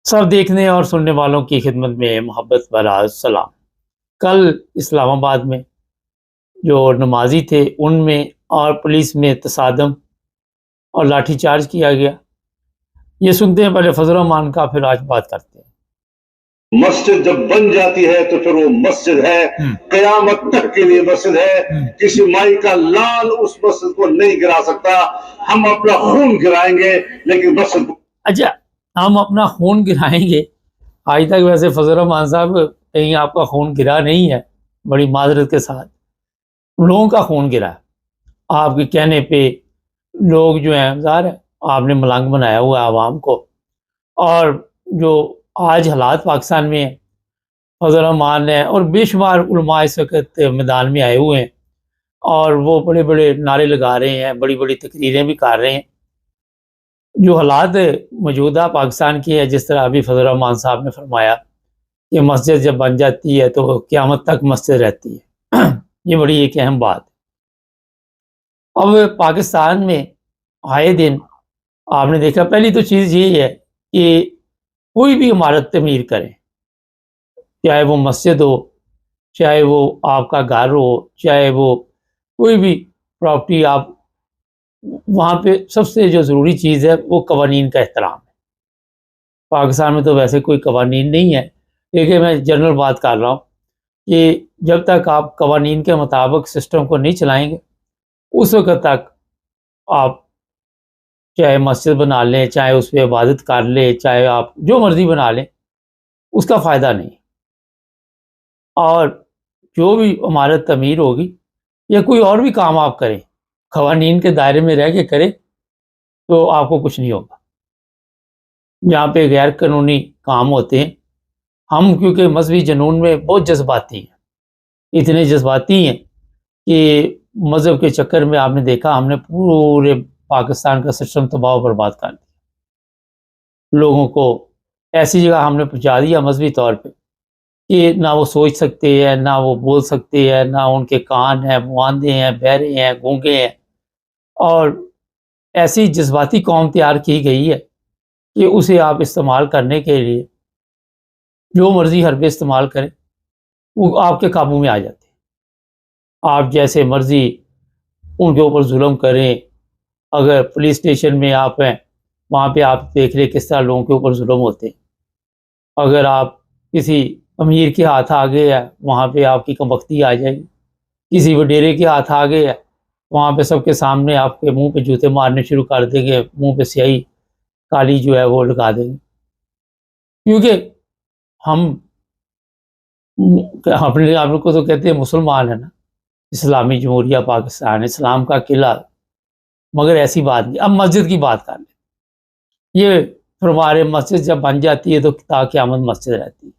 सब देखने और सुनने वालों की खिदमत में मोहब्बत भरा सलाम। कल इस्लामाबाद में जो नमाजी थे उनमें और पुलिस में तसादम और लाठीचार्ज किया गया। ये सुनते हैं पहले फजल रहमान का, फिर आज बात करते हैं। मस्जिद जब बन जाती है तो फिर वो मस्जिद है, कयामत तक के लिए मस्जिद है। किसी माई का लाल उस मस्जिद को नहीं गिरा सकता। हम अपना खून गिराएंगे लेकिन मस्जिद। अच्छा, हम अपना खून गिराएंगे। आज तक वैसे फजल रहमान साहब कहीं आपका खून गिरा नहीं है, बड़ी माजरत के साथ। लोगों का खून गिरा है आपके कहने पे। लोग जो हैं ज़ाहिर है आपने मलंग बनाया हुआ है आवाम को। और जो आज हालात पाकिस्तान में हैं, फजल रहमान है और बेशुमार उलमा इस वक्त मैदान में आए हुए हैं और वो बड़े बड़े नारे लगा रहे हैं, बड़ी बड़ी तकरीरें भी कर रहे हैं। जो हालात मौजूदा पाकिस्तान की है, जिस तरह अभी फजल रहमान साहब ने फरमाया कि मस्जिद जब बन जाती है तो क़यामत तक मस्जिद रहती है ये बड़ी एक अहम बात है। अब पाकिस्तान में आए दिन आपने देखा, पहली तो चीज़ ये है कि कोई भी इमारत तमीर करें, चाहे वो मस्जिद हो, चाहे वो आपका घर हो, चाहे वो कोई भी प्रॉपर्टी, आप वहाँ पे सबसे जो ज़रूरी चीज़ है वो कवानीन का एहतराम है। पाकिस्तान में तो वैसे कोई कवानीन नहीं है, लेकिन मैं जनरल बात कर रहा हूँ कि जब तक आप कवानीन के मुताबिक सिस्टम को नहीं चलाएँगे, उस वक़्त तक आप चाहे मस्जिद बना लें, चाहे उस पे इबादत कर लें, चाहे आप जो मर्ज़ी बना लें, उसका फ़ायदा नहीं। और जो भी इमारत तमीर होगी या कोई और भी काम आप करें, क़वानीन के दायरे में रह के करें, तो आपको कुछ नहीं होगा। जहाँ पे गैर कानूनी काम होते हैं, हम क्योंकि मज़हबी जुनून में बहुत जज़्बाती हैं, इतने जज़्बाती हैं कि मज़हब के चक्कर में आपने देखा हमने पूरे पाकिस्तान का सिस्टम तबाह व बर्बाद कर दिया। लोगों को ऐसी जगह हमने पहुँचा दिया मज़हबी तौर पे कि ना वो सोच सकते हैं, ना वो बोल सकते हैं, ना उनके कान हैं, मुँह आंधे हैं, बहरे हैं, गूंगे हैं। और ऐसी जज़्बाती कौम तैयार की गई है कि उसे आप इस्तेमाल करने के लिए जो मर्ज़ी हरबे इस्तेमाल करें, वो आपके काबू में आ जाते हैं। आप जैसे मर्ज़ी उनके ऊपर जुल्म करें। अगर पुलिस स्टेशन में आप हैं, वहाँ पे आप देख लें किस तरह लोगों के ऊपर जुल्म होते हैं। अगर आप किसी अमीर के हाथ आ गए हैं, वहाँ पे आपकी कमबख्ती आ जाएगी। किसी वडेरे के हाथ आ गए हैं, वहाँ पे सबके सामने आपके मुँह पे जूते मारने शुरू कर देंगे, मुँह पे स्याही काली जो है वो लगा देंगे। क्योंकि हम अपने आप को तो कहते हैं मुसलमान है ना, इस्लामी जमहूरिया पाकिस्तान, इस्लाम का किला। मगर ऐसी बात नहीं। अब मस्जिद की बात कर लें। ये फरमा रहे मस्जिद जब बन जाती है तो ता क़यामत मस्जिद रहती है।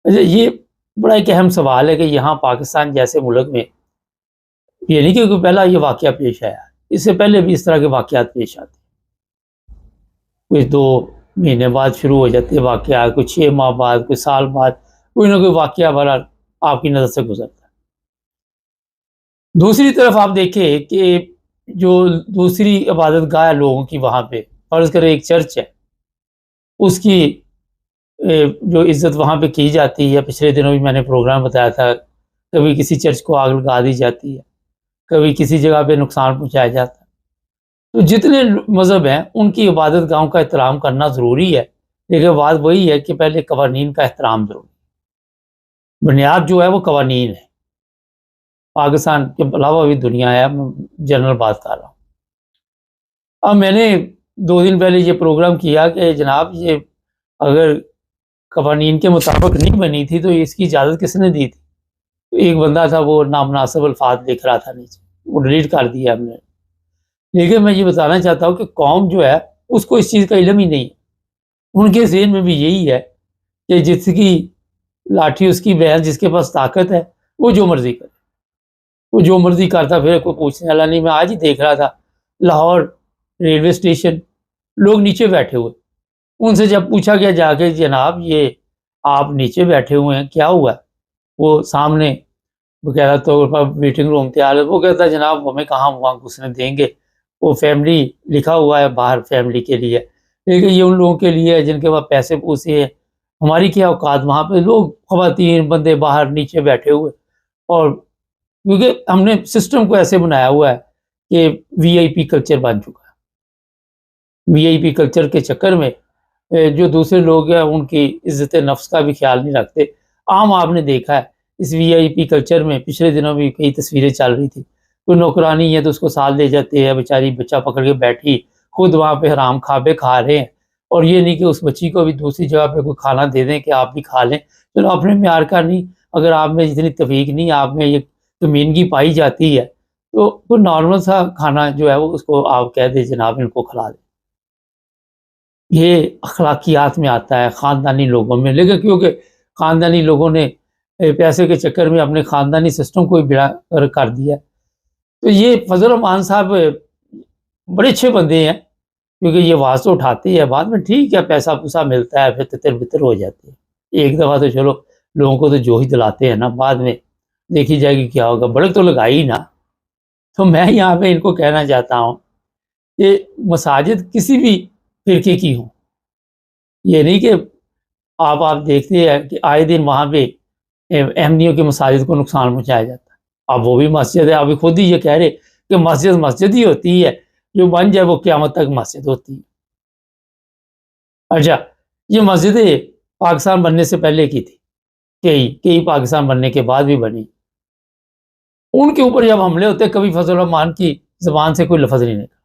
अच्छा, ये बड़ा एक अहम सवाल है कि यहाँ पाकिस्तान जैसे मुल्क में ये नहीं कि कोई पहला ये वाक़या पेश आया, इससे पहले भी इस तरह के वाक़यात पेश आते हैं। कोई 2 महीने बाद शुरू हो जाते हैं वाक़यात, कोई 6 माह बाद, कोई साल बाद, कोई ना कोई वाक़या बहरहाल आपकी नज़र से गुज़रता है। दूसरी तरफ आप देखें कि जो दूसरी इबादतगाह है लोगों की, वहाँ पे फ़र्ज़ करें एक चर्च है, उसकी जो इज़्ज़त वहाँ पे की जाती है। पिछले दिनों भी मैंने प्रोग्राम बताया था, कभी किसी चर्च को आग लगा दी जाती है, कभी किसी जगह पे नुकसान पहुँचाया जाता है। तो जितने मज़हब हैं उनकी इबादत गाहों का एहतराम करना ज़रूरी है, लेकिन बात वही है कि पहले कवानीन का एहतराम ज़रूरी है। बुनियाद जो है वो कवानीन है। पाकिस्तान के अलावा भी दुनिया है, मैं जनरल बात कर रहा हूँ। अब मैंने 2 दिन पहले ये प्रोग्राम किया कि जनाब ये अगर कवानीन के मुताबिक नहीं बनी थी तो इसकी इजाज़त किसने दी थी? तो एक बंदा था वो नामुनासिब अल्फाज लिख रहा था नीचे, वो डिलीट कर दिया हमने। लेकिन मैं ये बताना चाहता हूँ कि कौम जो है उसको इस चीज़ का इल्म ही नहीं है। उनके ज़हन में भी यही है कि जिसकी लाठी उसकी भैंस, जिसके पास ताकत है वो जो मर्ज़ी करे, वो जो मर्ज़ी करता फिरे, कोई पूछने वाला नहीं। मैं आज ही देख रहा था लाहौर रेलवे स्टेशन, लोग नीचे बैठे हुए। उनसे जब पूछा गया जाके जनाब ये आप नीचे बैठे हुए हैं, क्या हुआ? वो सामने बाकायदा तौर पर वेटिंग रूम तैयार है। वो कहता है जनाब हमें कहाँ वहाँ घुसने देंगे, वो फैमिली लिखा हुआ है बाहर फैमिली के लिए, लेकिन ये उन लोगों के लिए है जिनके पास पैसे पूसे हैं। हमारी क्या औकात, वहाँ पे लोग ख़वातीन बंदे बाहर नीचे बैठे हुए, और क्योंकि हमने सिस्टम को ऐसे बनाया हुआ है कि वीआईपी कल्चर बन चुका है। वीआईपी कल्चर के चक्कर में जो दूसरे लोग हैं उनकी इज्जत नफ्स का भी ख्याल नहीं रखते। आम आपने देखा है इस वीआईपी कल्चर में, पिछले दिनों भी कई तस्वीरें चल रही थी, कोई नौकरानी है तो उसको साथ ले जाते हैं, बेचारी बच्चा पकड़ के बैठी, खुद वहाँ पे हराम खाबे खा रहे हैं, और ये नहीं कि उस बच्ची को भी दूसरी जगह पे कोई खाना दे दें कि आप भी खा लें। चलो अपने म्यार का नहीं, अगर आप में इतनी तफीक नहीं, आप में ये कमीनगी पाई जाती है, तो कोई नॉर्मल सा खाना जो है वो उसको आप कह दें जनाब इनको खिला दें। ये अखलाकियात में आता है, ख़ानदानी लोगों में। लेकिन क्योंकि ख़ानदानी लोगों ने पैसे के चक्कर में अपने ख़ानदानी सिस्टम को ही बेड़ा गर्क कर दिया। तो ये फजल रहमान साहब बड़े अच्छे बंदे हैं, क्योंकि ये आवाज़ तो उठाते हैं, बाद में ठीक है पैसा पूसा मिलता है, फिर तितर-बितर हो जाते हैं। एक दफ़ा तो चलो लोगों को तो जो ही दिलाते हैं ना, बाद में देखी जाएगी क्या होगा, भड़क तो लगाई ही ना। तो मैं यहाँ पे इनको कहना चाहता हूँ कि मसाजिद किसी भी फ़िरके की हों, ये नहीं कि आप देखते हैं कि आए दिन वहाँ पे अहमदियों की मसाजिद को नुकसान पहुँचाया जाता है। अब वो भी मस्जिद है, अभी खुद ही ये कह रहे कि मस्जिद मस्जिद ही होती है, जो बन जाए वो क़यामत तक मस्जिद होती है। अच्छा, ये मस्जिदें पाकिस्तान बनने से पहले की थी, कई पाकिस्तान बनने के बाद भी बनी। उनके ऊपर जब हमले होते, कभी फजल रहमान की ज़बान से कोई लफ्ज़ नहीं निकला,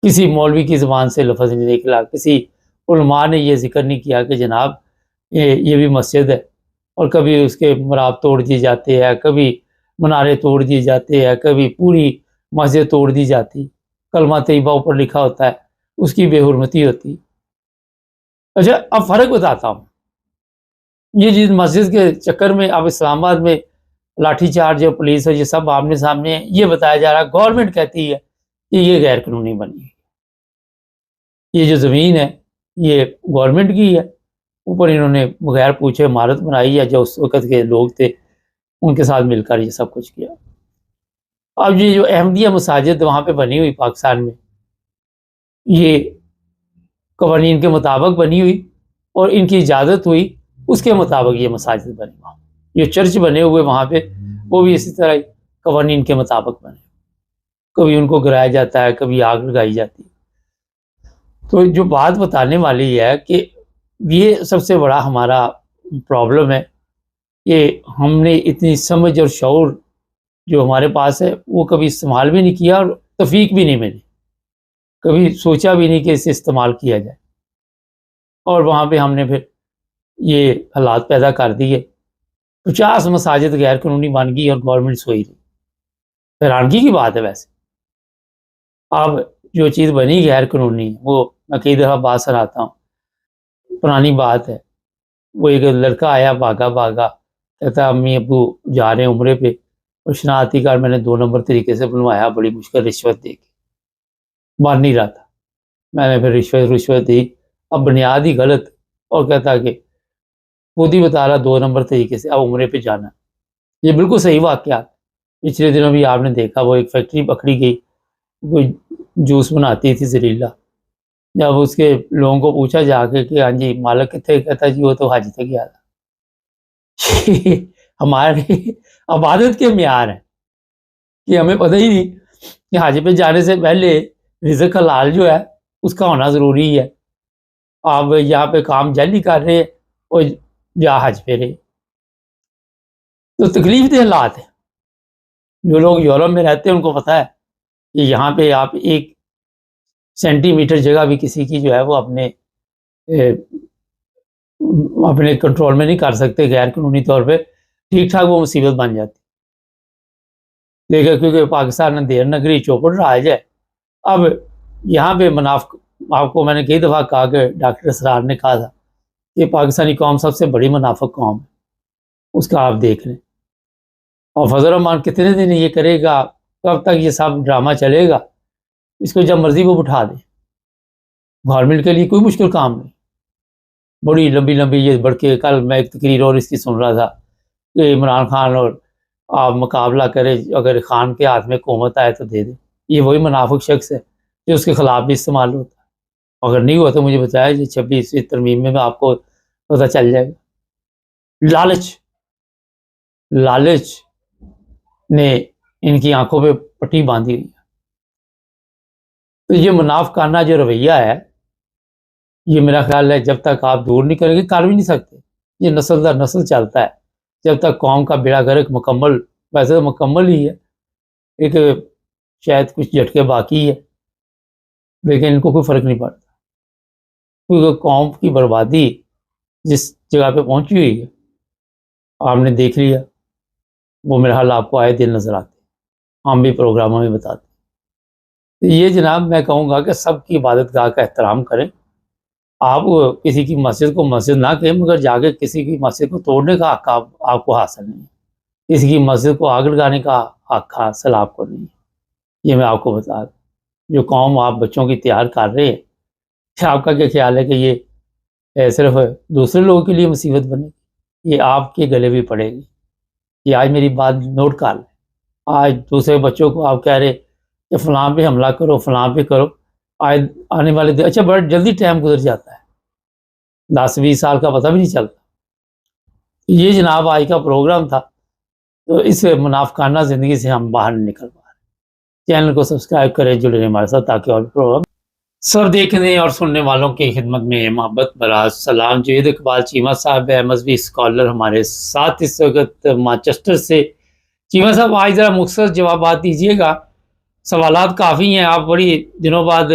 किसी मौलवी की ज़बान से लफ्ज़ नहीं निकला, किसी उलमा ने ये ज़िक्र नहीं किया कि जनाब ये भी मस्जिद है। और कभी उसके मिहराब तोड़ दिए जाते हैं, कभी मनारे तोड़ दिए जाते हैं, कभी पूरी मस्जिद तोड़ दी जाती, कलमा तैयबा ऊपर लिखा होता है, उसकी बेहुरमती होती। अच्छा, अब फ़र्क बताता हूँ, ये जिस मस्जिद के चक्कर में अब इस्लामाबाद में लाठीचार्ज और पुलिस और ये सब आमने-सामने है, ये बताया जा रहा है, गवर्नमेंट कहती है कि ये गैर कानूनी बनी है। ये जो ज़मीन है, ये गवर्नमेंट की है, ऊपर इन्होंने बगैर पूछे इमारत बनाई है, जो उस वक़्त के लोग थे, उनके साथ मिलकर ये सब कुछ किया। अब ये जो अहमदिया मसाजिद वहाँ पे बनी हुई पाकिस्तान में, ये कवानीन के मुताबिक बनी हुई और इनकी इजाज़त हुई, उसके मुताबिक ये मसाजिद बनी वहाँ। ये चर्च बने हुए वहाँ पे, वो भी इसी तरह कवानीन के मुताबिक बने। कभी उनको गिराया जाता है, कभी आग लगाई जाती है। तो जो बात बताने वाली है कि ये सबसे बड़ा हमारा प्रॉब्लम है कि हमने इतनी समझ और शऊर जो हमारे पास है, वो कभी इस्तेमाल भी नहीं किया और तौफ़ीक भी नहीं मिली। कभी सोचा भी नहीं कि इसे इस्तेमाल किया जाए, और वहाँ पे हमने फिर ये हालात पैदा कर दिए। 50 मसाजिद गैर कानूनी बन गई और गवर्नमेंट सोई रही। हैरानगी की बात है वैसे। अब जो चीज़ बनी गैर कानूनी, वो मैं कई दफ़ा बात सुनाता हूँ, पुरानी बात है। वो एक लड़का आया भागा-भागा, कहता अम्मी अब्बू जा रहे हैं उम्रे पे, और शनाख्ती कार्ड मैंने 2 नंबर तरीके से बनवाया, बड़ी मुश्किल रिश्वत दे के, मान नहीं रहा था। मैंने फिर रिश्वत दी, अब बुनियाद ही गलत, और कहता कि खुद ही बता रहा 2 नंबर तरीके से अब उम्रे पे जाना। ये बिल्कुल सही वाक़या। पिछले दिनों भी आपने देखा, वो एक फैक्ट्री पकड़ी गई, कोई जूस बनाती थी ज़हरीला। जब उसके लोगों को पूछा जाके कि हाँ जी मालिक कित्थे, कहता जी वो तो हज ते गया था। हमारे इबादत के म्यार हैं कि हमें पता ही नहीं कि हज पे जाने से पहले रिज़्क हलाल जो है उसका होना ज़रूरी है। आप यहाँ पे काम जाली कर रहे हैं और या हज पे रहे। तो तकलीफ दे हालात हैं। जो लोग यूरोप में रहते हैं उनको पता है कि यहाँ पे आप 1 सेंटीमीटर जगह भी किसी की जो है वो अपने कंट्रोल में नहीं कर सकते, गैर कानूनी तौर पे ठीक-ठाक वो मुसीबत बन जाती। लेकिन क्योंकि पाकिस्तान अंधेर नगरी चौपड़ राज है, अब यहाँ पे मुनाफ़िक, आपको मैंने कई दफ़ा कहा कि डॉक्टर असरार ने कहा था कि पाकिस्तानी कौम सबसे बड़ी मुनाफ़िक कौम है, उसका आप देख लें। और फजल रहमान कितने दिन ये करेगा, कब तक ये सब ड्रामा चलेगा, इसको जब मर्ज़ी वो उठा दे। गवर्नमेंट के लिए कोई मुश्किल काम नहीं। बड़ी लंबी-लंबी ये बढ़ के, कल मैं एक तकरीर और इसकी सुन रहा था कि इमरान खान और आप मुकाबला करें, अगर खान के हाथ में हुकूमत आए तो दे दे। ये वही मुनाफिक शख्स है जो उसके खिलाफ भी इस्तेमाल होता है। अगर नहीं हुआ तो मुझे बताया जी 26वीं तरमीम में आपको पता चल जाएगा। लालच ने इनकी आंखों पे पट्टी बांधी हुई है। तो ये मुनाफिकाना जो रवैया है, ये मेरा ख्याल है जब तक आप दूर नहीं करेंगे, कर भी नहीं सकते। ये नस्ल दर नस्ल चलता है। जब तक कौम का बेड़ा गर्क मुकम्मल, वैसे तो मुकम्मल ही है, एक शायद कुछ झटके बाकी है, लेकिन इनको कोई फ़र्क नहीं पड़ता, क्योंकि कौम की बर्बादी जिस जगह पे पहुंची हुई है आपने देख लिया। वो मेरा हाल आपको आए दिन नज़र आते, हम भी प्रोग्रामों में बताते। तो ये जनाब मैं कहूँगा कि सबकी इबादत गाह का एहतराम करें। आप किसी की मस्जिद को मस्जिद ना कहें, मगर जाके किसी की मस्जिद को तोड़ने का हक आपको हासिल नहीं है। किसी की मस्जिद को आग लगाने का हक हासिल आपको नहीं है। ये मैं आपको बता दूं। जो कौम आप बच्चों की तैयार कर रहे हैं, क्या आपका क्या ख्याल है कि ये सिर्फ दूसरे लोगों के लिए मुसीबत बनेगी? ये आपके गले भी पड़ेगी। ये आज मेरी बात नोट कर लें। आज दूसरे बच्चों को आप कह रहे कि फलां पे हमला करो, फलां पे करो, आज आने वाले दिन, अच्छा बड़ा जल्दी टाइम गुजर जाता है, 10-20 साल का पता भी नहीं चलता। ये जनाब आज का प्रोग्राम था। तो इस मुनाफिकाना ज़िंदगी से हम बाहर निकल पा रहे। चैनल को सब्सक्राइब करें, जुड़े रहें हमारे साथ, ताकि और प्रोग्राम सब देखने और सुनने वालों की खिदमत में मोहब्बत भरा सलाम। जुनैद इकबाल चीमा साहब है, मजहबी स्कॉलर हमारे साथ इस वक्त मैनचेस्टर से। चीमा साहब आज ज़रा मुख्तसर जवाब दीजिएगा, सवालात काफ़ी हैं, आप बड़ी दिनों बाद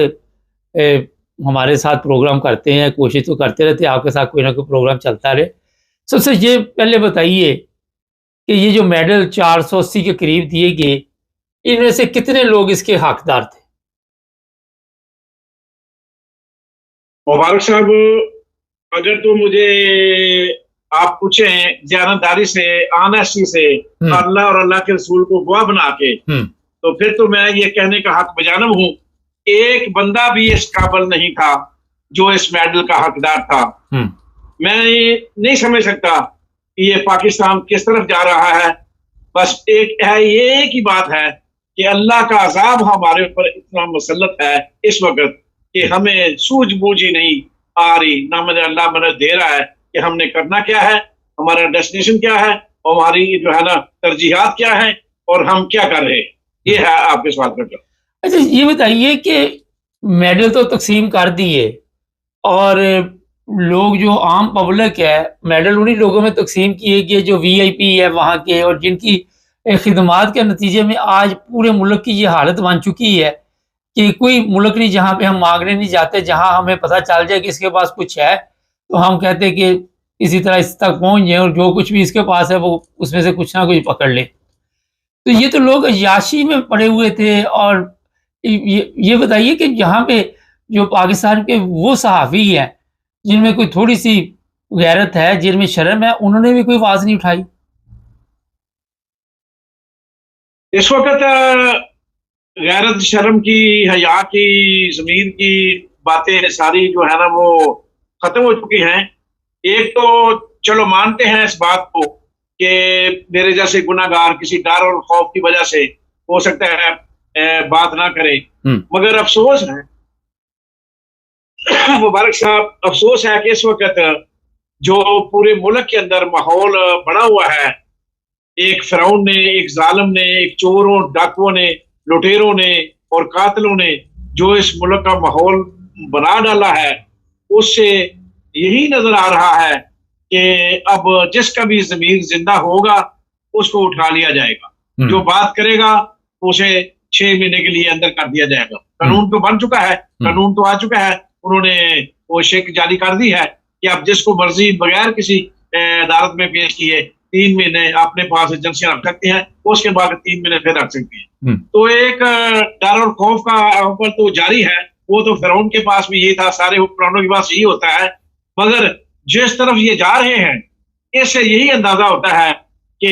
हमारे साथ प्रोग्राम करते हैं, कोशिश तो करते रहते हैं आपके साथ कोई ना कोई प्रोग्राम चलता रहे। सबसे ये पहले बताइए कि ये जो मेडल 480 के करीब दिए गए, इनमें से कितने लोग इसके हकदार थे? मुबारक साहब, अगर तो मुझे आप पूछें जानदारी से, ऑनेस्टी से, अल्लाह और अल्लाह के रसूल को गवाह बना के, तो फिर तो मैं ये कहने का हक बजानब हूँ, एक बंदा भी इस काबिल नहीं था जो इस मेडल का हकदार था। मैं नहीं समझ सकता कि ये पाकिस्तान किस तरफ जा रहा है। बस ये एक ही बात है कि अल्लाह का अजाब हमारे ऊपर इतना मुसल्लत है इस वक्त कि हमें सूझबूझ ही नहीं आ रही, ना मुझे अल्लाह मैंने दे रहा है कि हमने करना क्या है, हमारा डेस्टिनेशन क्या है, और हमारी जो है ना तरजीहात क्या है, और हम क्या कर रहे हैं। ये है आपके सवाल का जवाब। अच्छा ये बताइए कि मेडल तो तकसीम कर दिए, और लोग जो आम पब्लिक है, मेडल उन्हीं लोगों में तकसीम किए गए जो VIP है वहाँ के, और जिनकी खिदमात के नतीजे में आज पूरे मुल्क की ये हालत बन चुकी है कि कोई मुल्क नहीं जहाँ पे हम मांगने नहीं जाते, जहाँ हमें पता चल जाए कि इसके पास कुछ है तो हम कहते हैं कि इसी तरह इस तक पहुँच जाए और जो कुछ भी इसके पास है वो उसमें से कुछ ना कुछ पकड़ ले। तो ये तो लोग अय्याशी में पड़े हुए थे। और ये बताइए कि यहाँ पे जो पाकिस्तान के वो सहाफ़ी हैं जिनमें कोई थोड़ी सी गैरत है, जिनमें शर्म है, उन्होंने भी कोई आवाज़ नहीं उठाई। इस वक्त गैरत, शर्म की, हया की, ज़मीर की बातें सारी जो है ना वो खत्म हो चुकी हैं। एक तो चलो मानते हैं इस बात को कि मेरे जैसे गुनाहगार किसी डर और खौफ की वजह से हो सकता है बात ना करे, मगर अफसोस है मुबारक साहब, अफसोस है कि इस वक्त जो पूरे मुल्क के अंदर माहौल बना हुआ है, एक फिरौन ने, एक जालिम ने, एक चोरों, डाकुओं ने, लुटेरों ने और कातिलों ने जो इस मुल्क का माहौल बना डाला है, उससे यही नजर आ रहा है कि अब जिसका भी ज़मीर जिंदा होगा उसको उठा लिया जाएगा, जो बात करेगा उसे 6 महीने के लिए अंदर कर दिया जाएगा। कानून तो बन चुका है, कानून तो आ चुका है, उन्होंने वो शेक जारी कर दी है कि आप जिसको मर्जी बगैर किसी अदालत में पेश किए 3 महीने अपने पास एजेंसियां रख सकते हैं, उसके बाद 3 महीने फिर रख सकती हैं। तो एक डर और खौफ का अमल तो जारी है। वो तो फिरौन के पास भी ये था, सारे हुक्मरानों के पास यही होता है, मगर जिस तरफ ये जा रहे हैं इससे यही अंदाजा होता है कि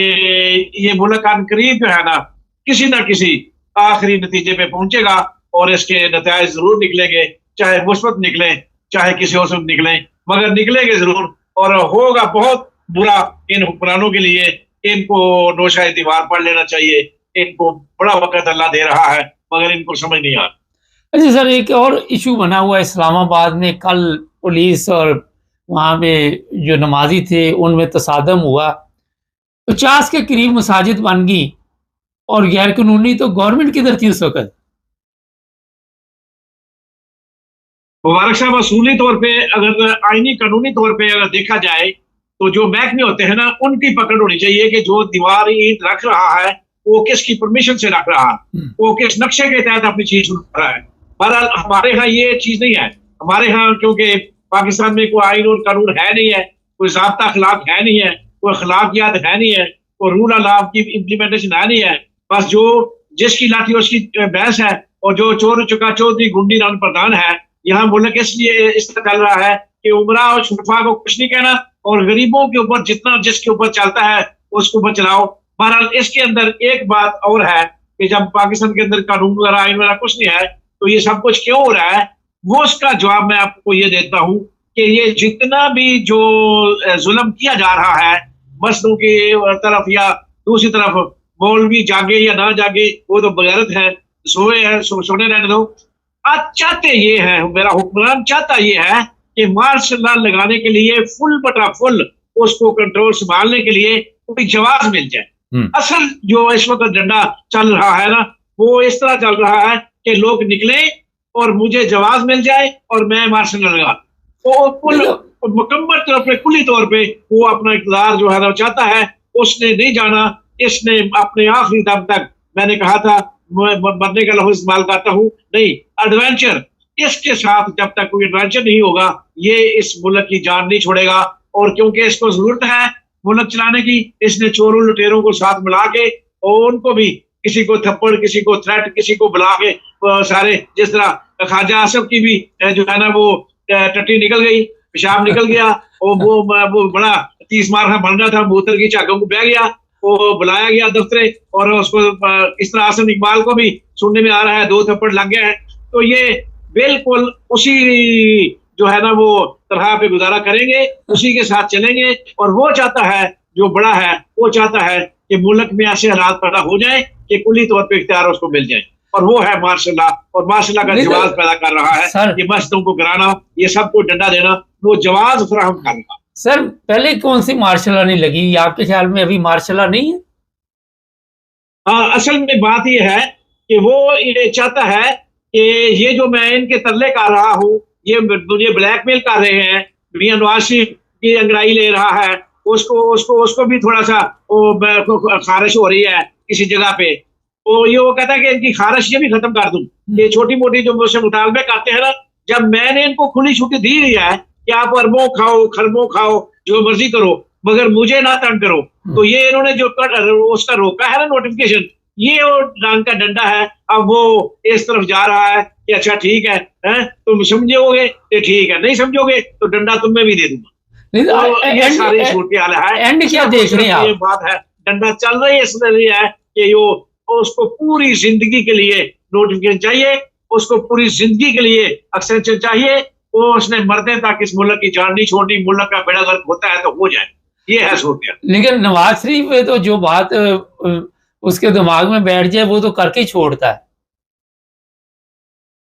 ये मुल्क अनकरीब जो है ना किसी आखिरी नतीजे पे पहुंचेगा और इसके नतीजे जरूर निकलेंगे, चाहे मुस्बत निकले चाहे किसी और से निकले, मगर निकलेंगे जरूर, और होगा बहुत बुरा इन हुक्मरानों के लिए। इनको नौशाए दीवार पढ़ लेना चाहिए, इनको बड़ा वक्त अल्लाह दे रहा है मगर इनको समझ नहीं आ रहा। अच्छा सर, एक और इशू बना हुआ है इस्लामाबाद में। कल पुलिस और वहाँ पे जो नमाजी थे उनमें तसादम हुआ। 50 के करीब मसाजिद बन गई और गैर कानूनी तो गवर्नमेंट किधर थी उस वक्त? मुबारक साहब, असूली तौर पे अगर आईनी कानूनी तौर पे अगर देखा जाए तो जो महकमे होते हैं ना, उनकी पकड़ होनी चाहिए कि जो दीवार ईंट रख रहा है वो किसकी परमिशन से रख रहा है, वो किस नक्शे के तहत अपनी चीज रख रहा है। बहरहाल हमारे यहाँ ये चीज नहीं है। हमारे यहाँ क्योंकि पाकिस्तान में कोई आईन और कानून है नहीं है, कोई ज़ाब्ता अखलाक है नहीं है, कोई अखलाकियात है नहीं है, कोई रूल ऑफ लॉ की इम्प्लीमेंटेशन है नहीं है। बस जो जिसकी लाठी उसकी भैंस है, और जो चोर चुका चौधरी गुंडी रान प्रधान है। यहाँ मुल्क इसलिए इस तरह चल रहा है कि उमरा और शुफा को कुछ नहीं कहना, और गरीबों के ऊपर जितना जिसके ऊपर चलता है उसके ऊपर चलाओ। बहरहाल इसके अंदर एक बात और है कि जब पाकिस्तान के अंदर कानून वगैरह आइन वगैरह कुछ नहीं है तो ये सब कुछ क्यों हो रहा है, वो उसका जवाब मैं आपको ये देता हूँ कि ये जितना भी जो जुल्म किया जा रहा है मस्जिदों की तरफ या दूसरी तरफ, मौलवी जागे या ना जागे वो तो बगैरत है, सोए हैं सोने रहने दो। आज चाहते ये है, मेरा हुक्मरान चाहता ये है कि मार्शल लॉ लगाने के लिए फुल बटा फुल उसको कंट्रोल संभालने के लिए कोई जवाब मिल जाए। असल जो इस वक्त डंडा चल रहा है ना, वो इस तरह चल रहा है कि लोग निकले और मुझे जवाब मिल जाए और मैं मार्शल लॉ लगा। तो मुकम्मल तौर पर कुली तौर पे वो अपना इक़्तिदार जो है ना चाहता है, उसने नहीं जाना। इसने अपने आखिरी दम तक, मैंने कहा था मरने का लफ्ज़ इस्तेमाल करता हूँ, नहीं एडवेंचर, इसके साथ जब तक कोई एडवेंचर नहीं होगा ये इस मुल्क की जान नहीं छोड़ेगा। और क्योंकि इसको जरूरत है मुल्क चलाने की, इसने चोरों लुटेरों को साथ मिला के और उनको भी किसी को थप्पड़, किसी को थ्रेट, किसी को बुला के सारे, जिस तरह ख्वाजा आसिफ की भी जो है ना वो टट्टी निकल गई, पेशाब निकल गया, और वो बड़ा 30 मार का बन रहा था, बोतल की चाकों को बह गया, वो बुलाया गया दफ्तरे, और उसको इस तरह आसिफ इकबाल को भी सुनने में आ रहा है 2 थप्पड़ लग गए हैं। तो ये बिल्कुल उसी जो है ना वो तरह पे गुजारा करेंगे, उसी के साथ चलेंगे। और वो चाहता है, जो बड़ा है वो चाहता है कि मुल्क में ऐसे हालात पैदा हो जाए कि कुली तौर पे इख्तियार उसको मिल जाए, और वो है मार्शल लॉ। और मार्शल लॉ का जवाब पैदा कर रहा है, ये मस्जिदों को गिराना, ये सबको डंडा देना, वो जवाब फराहम करना। सर पहले कौन सी मार्शल लॉ नहीं लगी आपके ख्याल में? अभी मार्शल लॉ नहीं है? हाँ, असल में बात ये है कि वो ये चाहता है कि ये जो मैं इनके तरले कर रहा हूँ, ये मुझे ब्लैकमेल कर रहे हैं, मियां नवाज शरीफ की अंगड़ाई ले रहा है, उसको भी थोड़ा सा खारिश हो रही है किसी जगह पे, तो ये वो कहता है कि इनकी खारिश ये भी खत्म कर दूं। ये छोटी मोटी जो मुझसे मुतालबे करते हैं ना, जब मैंने इनको खुली छुट्टी दी दी है कि आप अरबों खाओ, खरबों खाओ, जो मर्जी करो, मगर मुझे ना तंग करो, तो ये इन्होंने जो उसका रोका है ना नोटिफिकेशन, ये वो डांग का डंडा है। अब वो इस तरफ जा रहा है कि अच्छा ठीक है, तुम समझोगे तो ठीक है, नहीं समझोगे तो डंडा तुम्हें भी दे दूंगा। तो ये सारी सूरत हाल है। एंड क्या देख रहे हैं आप? ये बात है, डंडा चल रही है इसलिए है कि यो उसको पूरी जिंदगी के लिए नोटिफिकेशन चाहिए, उसको पूरी जिंदगी के लिए एक्सटेंशन चाहिए, वो उसने मरने तक इस मुल्क की जान नहीं छोड़नी। मुल्क का बेड़ा गर्क होता है तो हो जाए, ये है सूरत। लेकिन नवाज शरीफ पे तो जो बात उसके दिमाग में बैठ जाए वो तो करके ही छोड़ता है।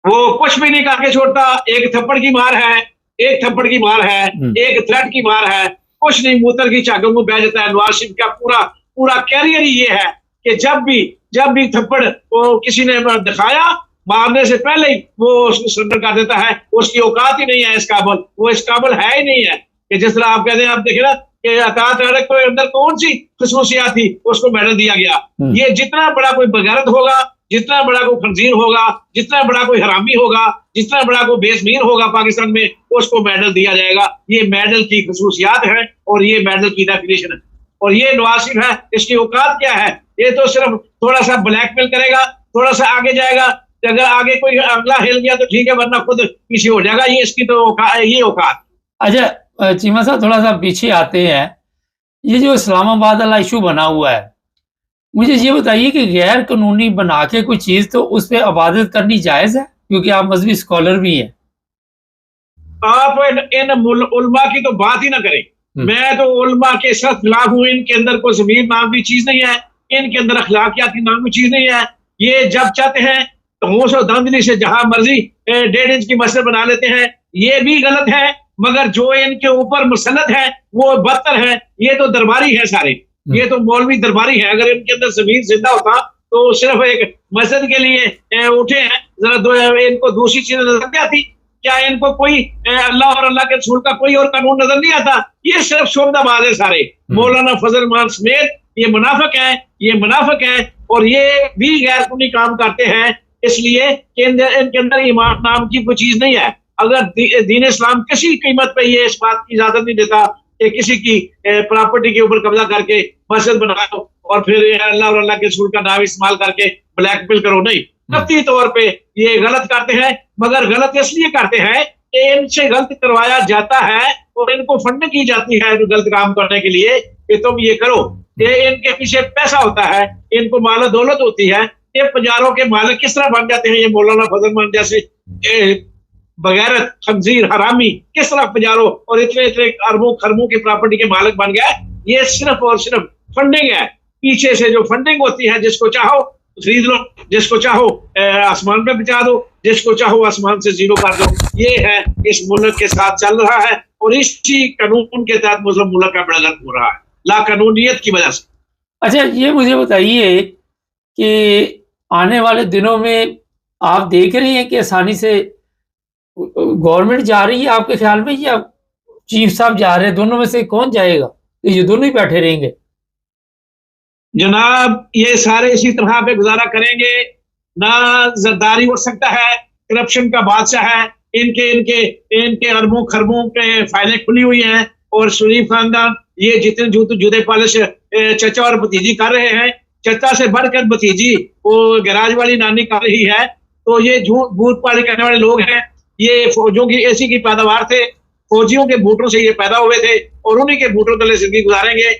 वो कुछ भी नहीं करके छोड़ता। एक थप्पड़ की मार है, एक थप्पड़ की मार है, एक थ्रेट की मार है, कुछ नहीं, मूत्र की चाकों को बह जाता है। नवाज शरीफ का पूरा कैरियर ही ये है कि जब भी थप्पड़ वो किसी ने दिखाया, मारने से पहले ही वो उसको सरेंडर कर देता है। उसकी औकात ही नहीं है इस काबिल, वो इस काबिल है ही नहीं है कि जिस तरह आप कहते हैं। आप देखे ना कि अतात अहलक के अंदर कौन सी खसूसियात थी, उसको मेडल दिया गया। ये जितना बड़ा कोई बगारत होगा, जितना बड़ा कोई खंजीर होगा, जितना बड़ा कोई हरामी होगा, जितना बड़ा कोई बेजमीर होगा पाकिस्तान में, उसको मेडल दिया जाएगा। ये मेडल की खसूसियात है और ये मेडल की डेफिनेशन है। और ये नवाज शरीफ है, इसकी औकात क्या है? ये तो सिर्फ थोड़ा सा ब्लैकमेल करेगा, थोड़ा सा आगे जाएगा, अगर आगे कोई अगला हिल गया तो ठीक है, वरना खुद पीछे हो जाएगा। ये इसकी तो ये औकात। अच्छा चीमा साहब, थोड़ा सा पीछे आते हैं। ये जो इस्लामाबाद वाला इशू बना हुआ है, मुझे ये बताइए कि गैर कानूनी बना के कोई चीज तो उस पर इबादत करनी जायज है? क्योंकि आप मजहबी स्कॉलर भी हैं। आप इन उलमा की तो बात ही ना करें। मैं तो उलमा के साथ खिलाफ हूँ। इनके अंदर कोई ज़मीर नाम की चीज नहीं है, इनके अंदर अखलाकियात नाम की चीज नहीं है। ये जब चाहते हैं तो होश और धांधली से जहां मर्जी 1.5 इंच की मस्जिद बना लेते हैं, ये भी गलत है। मगर जो इनके ऊपर मुसल्लत है वो बदतर है। ये तो दरबारी है सारे, ये तो मौलवी दरबारी है। अगर इनके अंदर जमीन जिंदा होता तो सिर्फ एक मस्जिद के लिए उठे हैं, जरा इनको दूसरी चीजें नजर नहीं आती क्या? इनको कोई अल्लाह और अल्लाह के रसूल का कोई और कानून नजर नहीं आता? ये सिर्फ शोबदाबाज है सारे। मौलाना फजल मान समेत ये मुनाफिक है, ये मुनाफिक है और ये भी गैर कानूनी काम करते हैं, इसलिए कि इनके अंदर ईमान नाम की कोई चीज नहीं है। अगर दीन इस्लाम किसी कीमत पे ये इस बात की इजाजत नहीं देता कि किसी की प्रॉपर्टी के ऊपर कब्जा करके मस्जिद बनाओ और फिर अल्लाह और अल्लाह के रसूल का नाम इस्तेमाल करके ब्लैकमेल करो, नहीं, कतई तौर पे ये गलत करते हैं। मगर गलत इसलिए करते हैं कि इनसे गलत करवाया जाता है और इनको फंडिंग की जाती है गलत काम करने के लिए कि तुम ये करो। ये इनके पीछे पैसा होता है, इनको माल दौलत होती है। ये पंजारों के मालिक किस तरह बन जाते हैं? ये मौलाना फजल मान जैसे बगैर खंजीर हरामी किस तरह पंजारों और इतने इतने अरबों खरबों की प्रॉपर्टी के मालिक बन गए? ये सिर्फ और सिर्फ फंडिंग है। पीछे से जो फंडिंग होती है, जिसको चाहो खरीद लो, जिसको चाहो आसमान पे पहुंचा दो, जिसको चाहो आसमान से जीरो कर दो। ये है इस मुल्क के साथ चल रहा है और इसी कानून के तहत मुस्लिम मुल्क का बड़ा गलत हो रहा है, लाकानूनियत की वजह से। अच्छा, ये मुझे बताइए कि आने वाले दिनों में आप देख रही हैं कि आसानी से गवर्नमेंट जा रही है आपके ख्याल में, या चीफ साहब जा रहे हैं? दोनों में से कौन जाएगा? ये दोनों ही बैठे रहेंगे? जनाब, ये सारे इसी तरह पे गुजारा करेंगे ना। जरदारी उठ सकता है, करप्शन का बादशाह है, इनके इनके इनके अरबों खरबों के फाइलें खुली हुई हैं और शरीफ खानदान ये जितने जुदे पालिश चचा और भतीजी कर रहे हैं, चचा से बढ़कर भतीजी वो गैराज वाली नानी कर रही है। तो ये बूट पाली करने वाले लोग हैं। ये फौजियों की ऐसी की पैदावार थे, फौजियों के बूटों से ये पैदा हुए थे और उन्हीं के बूटों तले जिंदगी गुजारेंगे।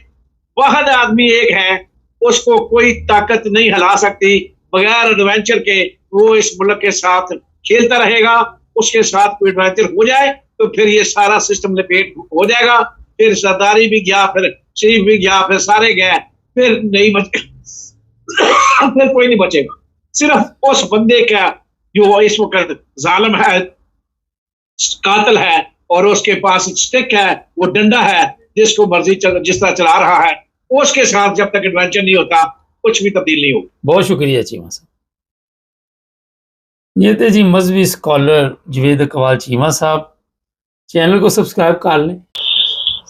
वाहद आदमी एक है, उसको कोई ताकत नहीं हिला सकती। बगैर एडवेंचर के वो इस मुल्क के साथ खेलता रहेगा। उसके साथ कोई एडवेंचर हो जाए तो फिर ये सारा सिस्टम लपेट हो जाएगा। फिर सरदारी भी गया, फिर शरीफ भी गया, फिर सारे गए, फिर नहीं बचे फिर कोई नहीं बचेगा। सिर्फ उस बंदे का जो इस वक्त जालिम है, कातिल है और उसके पास स्टिक है, वो डंडा है, जिसको मर्जी जिस तरह चला रहा है, उसके साथ जब तक एडवेंचर नहीं होता कुछ भी तब्दील नहीं होगी। बहुत शुक्रिया चीमा साहब। ये थे जी मजहबी स्कॉलर जवेद इकबाल चीमा साहब। चैनल को सब्सक्राइब कर लें।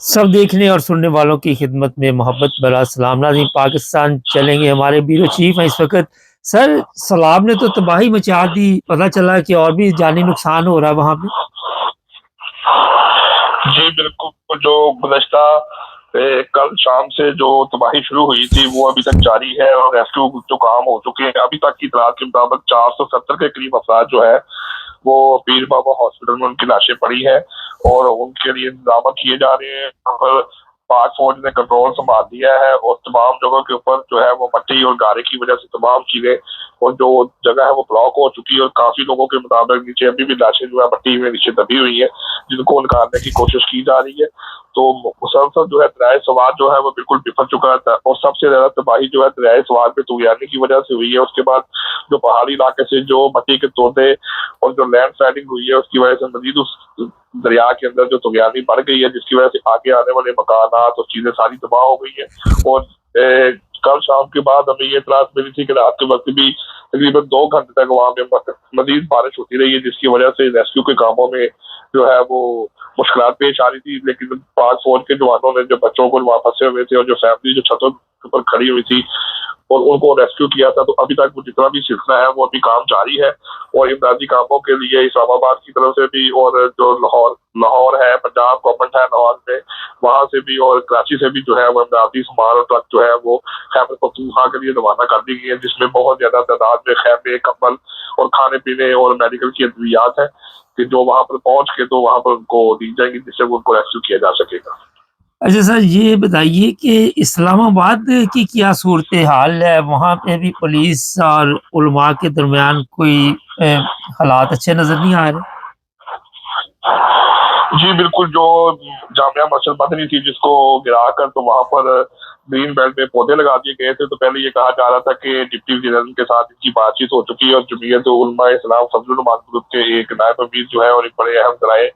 सब देखने और सुनने वालों की खिदमत में मोहब्बत भरा सलाम। नाज़रीन, पाकिस्तान चलेंगे, हमारे ब्यूरो चीफ हैं इस वक्त। सर, सैलाब ने तो तबाही मचा दी, पता चला कि और भी जानी नुकसान हो रहा है वहाँ पे। जी बिल्कुल, जो गुज़श्ता कल शाम से जो तबाही शुरू हुई थी वो अभी तक जारी है और रेस्क्यू जो काम हो चुके हैं। अभी तक की इतलात के मुताबिक 470 के करीब अफराद जो है वो पीर बाबा हॉस्पिटल में उनकी लाशें पड़ी है और उनके लिए इंतजाम किए जा रहे हैं। यहाँ पर पाक फौज ने कंट्रोल संभाल दिया है और तमाम जगहों के ऊपर जो है वो मट्टी और गारे की वजह से तमाम चीजें और जो जगह है वो ब्लॉक हो चुकी है और काफी लोगों के मुताबिक नीचे अभी भी लाशें जो है मट्टी में नीचे दबी हुई है, जिनको निकालने की कोशिश की जा रही है। तो मुसलसल जो है दरियाए सवार जो है वो बिल्कुल बिफर चुका था और सबसे ज्यादा तबाही जो है दरियाए सवार पे तुगयानी की वजह से हुई है। उसके बाद जो पहाड़ी इलाके से जो मट्टी के तोड़े और जो लैंड स्लाइडिंग हुई है उसकी वजह से मजीद उस दरिया के अंदर जो तुगयानी बढ़ गई है, जिसकी वजह से आगे आने वाले मकानात और चीजें सारी तबाह हो गई है। और कल शाम के बाद हमें ये इतलात मिली थी कि रात के वक्त भी तकरीबन 2 घंटे तक वहां पे मजीद बारिश होती रही है, जिसकी वजह से रेस्क्यू के कामों में जो है वो मुश्किलात पेश आ रही थी। लेकिन पाक फौज के जवानों ने जो बच्चों को वहां फंसे हुए थे और जो फैमिली जो छतों के ऊपर खड़ी हुई थी और उनको रेस्क्यू किया था, तो अभी तक वो जितना भी सिलसिला है वो अभी काम जारी है। और इमदादी कामों के लिए इस्लामाबाद की तरफ से भी और जो लाहौर है, पंजाब गवर्नमेंट है लाहौर में, वहां से भी और कराची से भी जो है वो इमदादी सामान और ट्रक जो है वो खैबर पख्तूनख्वा के लिए रवाना कर दी गई है, जिसमें बहुत ज्यादा तादाद में खैमे, कंबल और खाने पीने और मेडिकल की अद्वियात है कि जो वहां पर पहुंच के तो वहां पर उनको दी जाएंगी, जिससे उनको रेस्क्यू किया जा सकेगा। अच्छा सर, ये बताइए कि इस्लामाबाद की क्या सूरत हाल है? वहाँ पे भी पुलिस और उलमा के दरमियान कोई हालात अच्छे नजर नहीं आ रहे? जी बिल्कुल, जो जामिया मस्जिद मदनी थी जिसको गिरा कर तो वहां पर ग्रीन बेल्ट में पौधे लगा दिए गए थे। तो पहले ये कहा जा रहा था कि डिप्टी वज़ीर-ए-आज़म के साथ इनकी बातचीत हो चुकी है और जमीयत उलमा इस्लाम फजलुर रहमान ग्रुप के एक नायब अमीर जो है और एक बड़े अहम ज़राए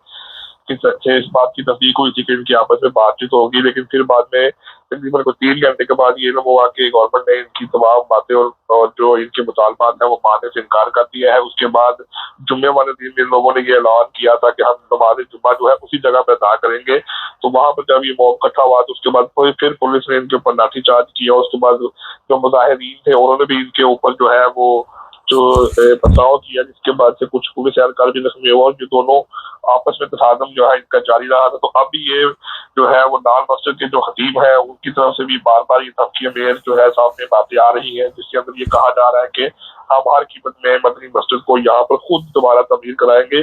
से इस बात की तस्दीक हुई थी कि इनकी आपस में बातचीत होगी। लेकिन फिर बाद में तकरीबन को 3 घंटे के बाद ये लोग हुआ कि गवर्नमेंट ने इनकी तमाम बातें और जो इनके मुतालबात हैं वो मानने से इनकार कर दिया है। उसके बाद जुम्मे वाले दिन इन लोगों ने ये ऐलान किया था कि हम नमाज जुम्मा जो है उसी जगह पर अदा करेंगे। तो वहां पर जब ये मॉब इकट्ठा हुआ तो उसके बाद फिर पुलिस ने इनके ऊपर लाठीचार्ज किया। उसके बाद जो मुजाहिरीन थे उन्होंने भी इनके ऊपर जो है वो जो पथराव किया, जिसके बाद से कुछ पुलिस एहलकार भी जख्मी हुआ। ये दोनों आपस में तसादम जो है इनका जारी रहा था। तो अभी ये जो है वो लाल मस्जिद के जो खतीब है उनकी तरफ से भी बार बार ये धमकी मेल जो है सामने बातें आ रही है, जिसके अंदर ये कहा जा रहा है कि हम हर कीमत में मदनी मस्जिद को यहाँ पर खुद दोबारा तमीर कराएंगे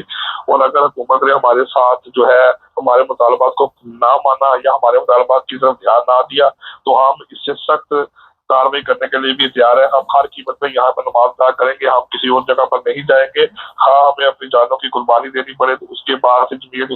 और अगर हुकूमत ने हमारे साथ जो है हमारे मुतालबात को ना माना या हमारे मुतालबात की तरफ ध्यान ना दिया तो हम इससे सख्त कार्रवाई करने के लिए भी तैयार है। हम हर कीमत में यहाँ पर नमाज अदा करेंगे, हम किसी और जगह पर नहीं जाएंगे। हाँ, हमें अपनी जानों की कुर्बानी देनी पड़े तो उसके बाद से जमीयत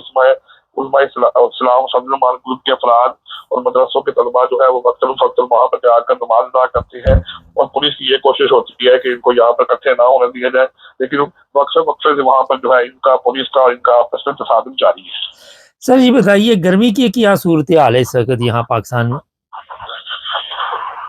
उलमा इस्लाम फजलुर रहमान ग्रुप के अफराद और मदरसों के तलबा जो है वो वक्तन फक्तन वहाँ पर जाकर नमाज अदा करते हैं और पुलिस की ये कोशिश होती है कि इनको यहाँ पर इकट्ठे ना होने दिया जाए। लेकिन वक्फे से वहाँ पर जो है इनका पुलिस का और इनका आपस में तसादम जारी है। सर ये बताइए गर्मी की क्या सूरत हाल है इस वक्त यहाँ पाकिस्तान में?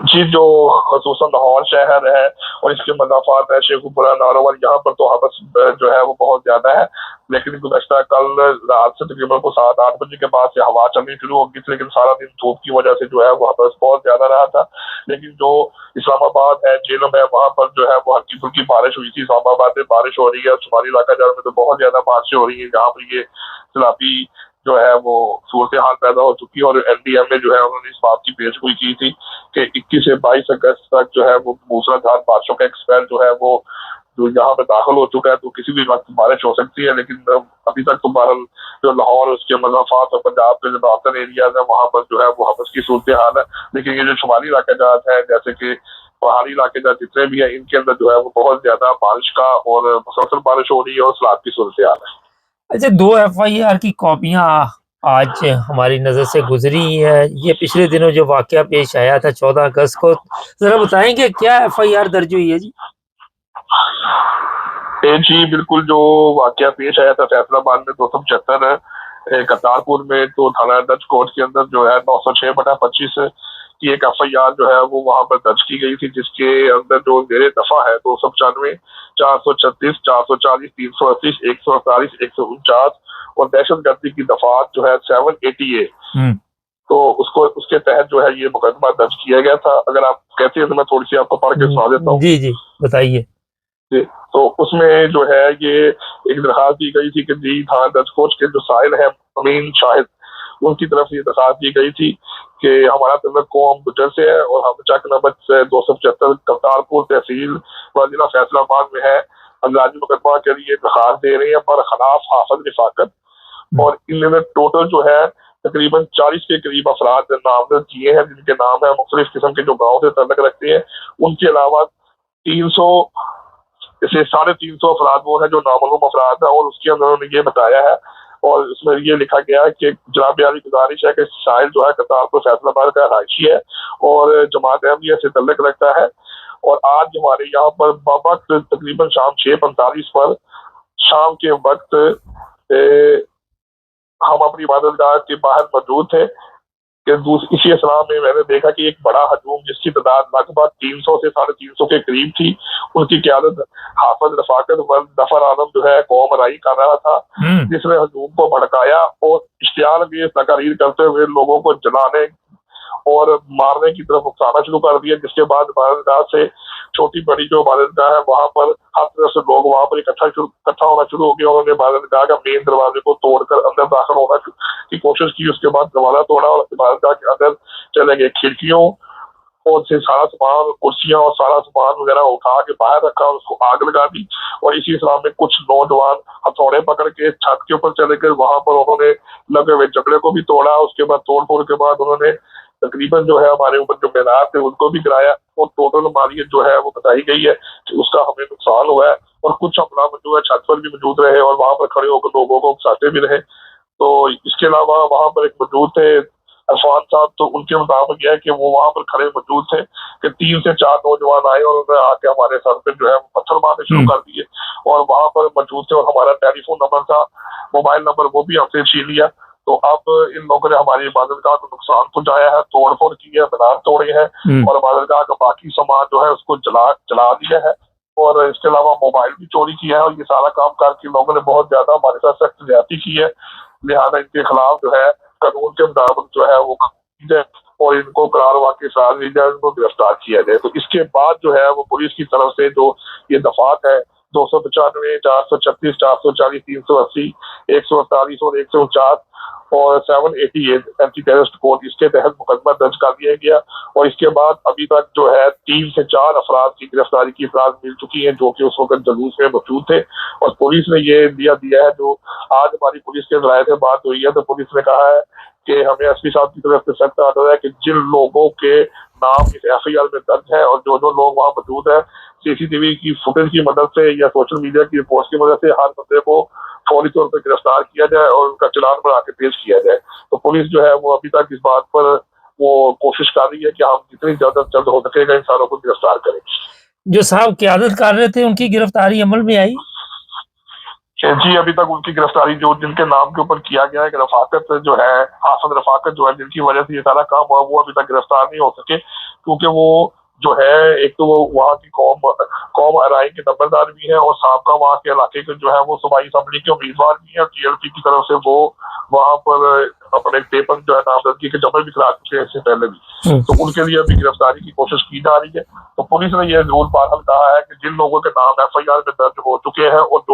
जी, जो खसूसन लाहौर शहर है और इसके मज़ाफ़ात है शेखुपुरा नारोवाल, यहाँ पर तो हवस जो है वो बहुत ज्यादा है। लेकिन गुज़श्ता कल रात से तकरीबन को 7-8 बजे के बाद से हवा चलनी शुरू होगी थी, लेकिन सारा दिन धूप की वजह से जो है वो हवस बहुत ज्यादा रहा था। लेकिन जो इस्लामाबाद है, जेलम है, वहाँ पर जो है वो हल्की फुल्की बारिश हुई थी। इस्लामाबाद में बारिश हो रही है, शुमाली इलाका में तो बहुत ज्यादा बारिशें हो रही है, जहाँ पर ये सैलाबी जो है वो सूरत हाल पैदा हो चुकी है। और NDM में जो है उन्होंने इस बात की पेशगोई की थी कि 21 से 22 अगस्त तक जो है वो मूसलाधार बारिशों का एक स्पेल जो है वो जो यहाँ पे दाखिल हो चुका है, तो किसी भी वक्त बारिश हो सकती है। लेकिन अभी तक तो बहरहाल जो लाहौर उसके मज़ाफ़ात और पंजाब के जो नॉर्थन एरियाज है वहाँ पर जो है वो हवस की सूरत हाल है। लेकिन ये जो शुमाली इलाके जात है जैसे कि पहाड़ी इलाके जात जितने भी है इनके अंदर जो है वो बहुत ज्यादा बारिश का और मुसलसल बारिश हो रही है और सैलाब की सूरत हाल है। अच्छा, 2 FIR की कॉपियां आज हमारी नज़र से गुजरी है। ये पिछले दिनों जो वाकया पेश आया था 14 अगस्त को, जरा बताएंगे क्या FIR दर्ज हुई है जी? जी बिल्कुल, जो वाकया पेश आया था फैसलाबाद में 275 करतारपुर में, तो थाना दर्ज कोर्ट के अंदर जो है 906/25 की एक FIR जो है वो वहां पर दर्ज की गई थी, जिसके अंदर जो जेरे दफा है 295, 436, 440, 338, 148, 149 और दहशतगर्दी की दफात जो है 780A, तो उसको उसके तहत जो है ये मुकदमा दर्ज किया गया था। अगर आप कहते हैं तो मैं थोड़ी सी आपको पढ़ के सुना देता हूँ। जी जी बताइए। तो उसमें जो है ये एक दरखास्त दी गई थी कि जी थाना दर्ज कोर्ट के जो साहिल है अमीन शाहिद, उनकी तरफ से ये दरखास्त दी गई थी कि हमारा तल्लुक कौम गुजर से है और हम चक नंबर 275 करतारपुर तहसील व जिला फैसलाबाद में है। अंदाजी मुकदमा के लिए दरखास्त दे रहे हैं पर खिलाफ हाफिज रिफाकत, और इनमें टोटल जो है तकरीबन 40 के करीब अफराद नामजद किए हैं, जिनके नाम है मुख्तलिफ किस्म के जो गाँव से तल्लुक रखते हैं। उनके अलावा 300 जैसे 350 अफराद वो है जो नामालूम अफराद है। और उसके अंदर उन्होंने ये बताया है और इसमें ये लिखा गया है कि जनाब यारी गुजारिश है कि साहिल जो है करतारपुर फैसलाबाद का रहायशी है और जमात अहमदिया से तल्लुक रखता है। और आज हमारे यहाँ पर वक्त तकरीबन शाम 6:45 पर शाम के वक्त हम अपनी इबादतगाह के बाहर मौजूद थे कि इसी असला में मैंने देखा कि एक बड़ा हजूम जिसकी तादाद लगभग 300 से 350 के करीब थी, उनकी क़यादत हाफिज रफाकत व जफर आलम जो है कौम राई कर रहा था, जिसने हजूम को भड़काया और इश्तियाल अंगेज़ तकारीर करते हुए लोगों को जलाने और मारने की तरफ उकसाना शुरू कर दिया। जिसके बाद इबादतगाह से छोटी बड़ी जो इबादतगाह है वहां पर हर तरफ से लोग वहां पर इकट्ठा होना शुरू हो गया। उन्होंने इबादतगाह का मेन दरवाजे को तोड़कर अंदर दाखिल होना की कोशिश की। उसके बाद दरवाजा तोड़ा और इबादतगाह के अंदर चले गए। खिड़कियों और से सारा सामान, कुर्सियां और सारा सामान वगैरह उठा के बाहर रखा और उसको आग लगा दी। और इसी इस्लाम में कुछ नौजवान हथौड़े पकड़ के छत के ऊपर चले गए, वहां पर उन्होंने लगे हुए जगड़े को भी तोड़ा। उसके बाद तोड़ फोड़ के बाद उन्होंने तकरीबन जो है हमारे ऊपर जो मीनार थे उनको भी गिराया और टोटल हमारी जो है वो बताई गई है कि उसका हमें नुकसान हुआ है। और कुछ हमला जो है छत पर भी मौजूद रहे और वहां पर खड़े होकर लोगों को उकसाते भी रहे। तो इसके अलावा वहां पर एक मौजूद थे अरफान साहब, तो उनके मुताबिक है कि वो वहां पर खड़े मौजूद थे कि 3 से 4 नौजवान आए और उन्होंने आके हमारे सर पे जो है पत्थर मारने शुरू कर दिए और वहां पर मौजूद थे और हमारा टेलीफोन नंबर था, मोबाइल नंबर, वो भी हमसे छीन लिया। तो अब इन लोगों ने हमारी इबादतगाह को नुकसान पहुंचाया है, तोड़फोड़ की है, मीनार तोड़े हैं और इबादतगाह का बाकी सामान जो है उसको जला दिया है और इसके अलावा मोबाइल भी चोरी किया है और ये सारा काम करके लोगों ने बहुत ज्यादा हमारे साथ सख्त ज्यादती की है। लिहाजा इनके खिलाफ जो है कानून के मुताबिक जो है वो की जाए और इनको करार वाकई साथ ली जाए, इनको गिरफ्तार किया जाए। तो इसके बाद जो है वो पुलिस की तरफ से जो ये दफात है 295, 436, 440, 380, 148 और 149 और 788 एंटी टेररिस्ट कोड, इसके तहत मुकदमा दर्ज कर दिया गया और इसके बाद अभी तक जो है 3 से 4 अफराद की गिरफ्तारी की इतलात मिल चुकी है जो कि उस वक्त जलूस में मौजूद थे और पुलिस ने ये दिया है। जो आज हमारी पुलिस के जराये से बात हुई है तो पुलिस ने कहा है कि हमें एसपी साहब की तरफ से सख्त आर्डर है कि जिन लोगों के नाम इस एफआईआर में दर्ज है और जो लोग वहाँ मौजूद है, सीसीटीवी की फुटेज की मदद से या सोशल मीडिया की रिपोर्ट की मदद से हर बंदे को फौरी तौर पर गिरफ्तार किया जाए और उनका चालान बना के पेश किया जाए। तो पुलिस जो है वो अभी तक इस बात पर वो कोशिश कर रही है कि हम जितनी जल्द हो सकेगा इन सारों को गिरफ्तार करें। जो साहब क़यादत कर रहे थे उनकी गिरफ्तारी अमल में आई? जी, अभी तक उनकी गिरफ्तारी जो जिनके नाम के ऊपर किया गया है, रफाकत जो है, हाफिज रफाकत जो है, जिनकी वजह से ये सारा काम हुआ, वो अभी तक गिरफ्तार नहीं हो सके क्योंकि वो जो है एक तो वो वहाँ की कौम अराई के नंबरदार भी है और साबका वहाँ के इलाके के जो है वो सूबाई असम्बली के उम्मीदवार भी है। टीएलपी की तरफ से वो वहाँ पर अपने पेपर जो है नामजदगी के जमा भी करा चुके हैं इससे पहले भी, तो उनके लिए अभी गिरफ्तारी की कोशिश की जा रही है। तो पुलिस ने यह जरूर बहरहाल कहा है कि जिन लोगों के नाम एफआईआर में दर्ज हो चुके हैं और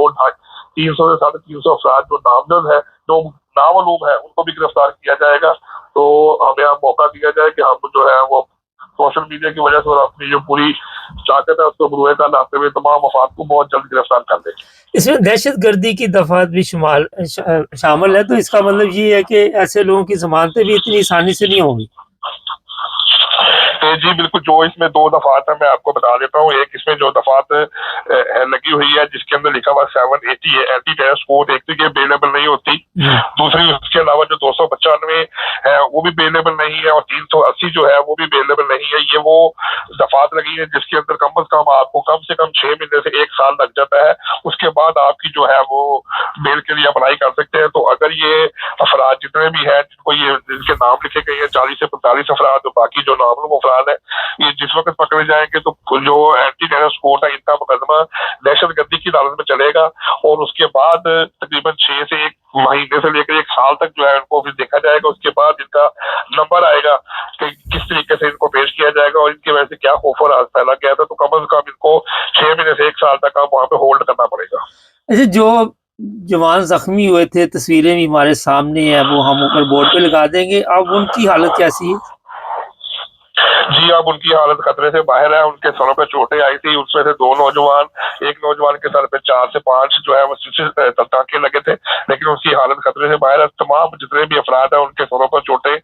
300 से 350 अफराद जो नामजद है, जो नामालूम है, उनको भी गिरफ्तार किया जाएगा। तो हमें अब मौका दिया जाए कि हम जो है वो सोशल मीडिया की वजह से और अपनी जो पूरी ताकत है उसको बुरुए का लाते हुए तमाम अफराद को बहुत जल्द गिरफ्तार कर देंगे। इसमें दहशतगर्दी की दफात भी शामिल है, तो इसका मतलब ये है कि ऐसे लोगों की जमानतें भी इतनी आसानी से नहीं होंगी। जी बिल्कुल, जो इसमें 2 दफात है मैं आपको बता देता हूँ। एक इसमें जो दफात लगी हुई है जिसके अंदर लिखा हुआ 780 है एंटी टेररिस्ट कोड, एक तो ये बेलेबल नहीं होती, दूसरी उसके अलावा जो 295 है वो भी बेलेबल नहीं है और 380 जो है वो भी बेलेबल नहीं है। ये वो दफात लगी है जिसके अंदर कम से कम 6 महीने से 1 साल लग जाता है, उसके बाद आपकी जो है वो बेल के लिए अप्लाई कर सकते हैं। तो अगर ये अफराद जितने भी हैं जिनको ये जिनके नाम लिखे गए हैं 40 से 45 अफराद, तो बाकी जो नामलूम अफराद है ये जिस वक्त पकड़े जाएंगे तो जो एंटी टेररिस्ट कोड है इनका मुकदमा दहशतगर्दी की अदालत में चलेगा और उसके बाद तकरीबन 6 से 1 महीने से लेकर 1 साल तक जो है उनको फिर देखा जाएगा। उसके बाद इनका नंबर आएगा कि किस तरीके से इनको पेश किया जाएगा और इनकी वजह से क्या खौफ और फैला गया था। तो कम से कम इनको 6 महीने से 1 साल तक आप वहाँ पे होल्ड करना पड़ेगा। अच्छा, जो जवान जख्मी हुए थे, तस्वीरें भी हमारे सामने है, वो हम ऊपर बोर्ड पे लगा देंगे। अब उनकी हालत कैसी है? जी, अब उनकी हालत खतरे से बाहर है। उनके सरों पे चोटें आई थी, उसमें से 2 नौजवान, एक नौजवान के सर पे 4 से 5 जो है वो टांके लगे थे, लेकिन उसकी हालत खतरे से बाहर है। तमाम जितने भी अफराद है उनके सरों पर चोटें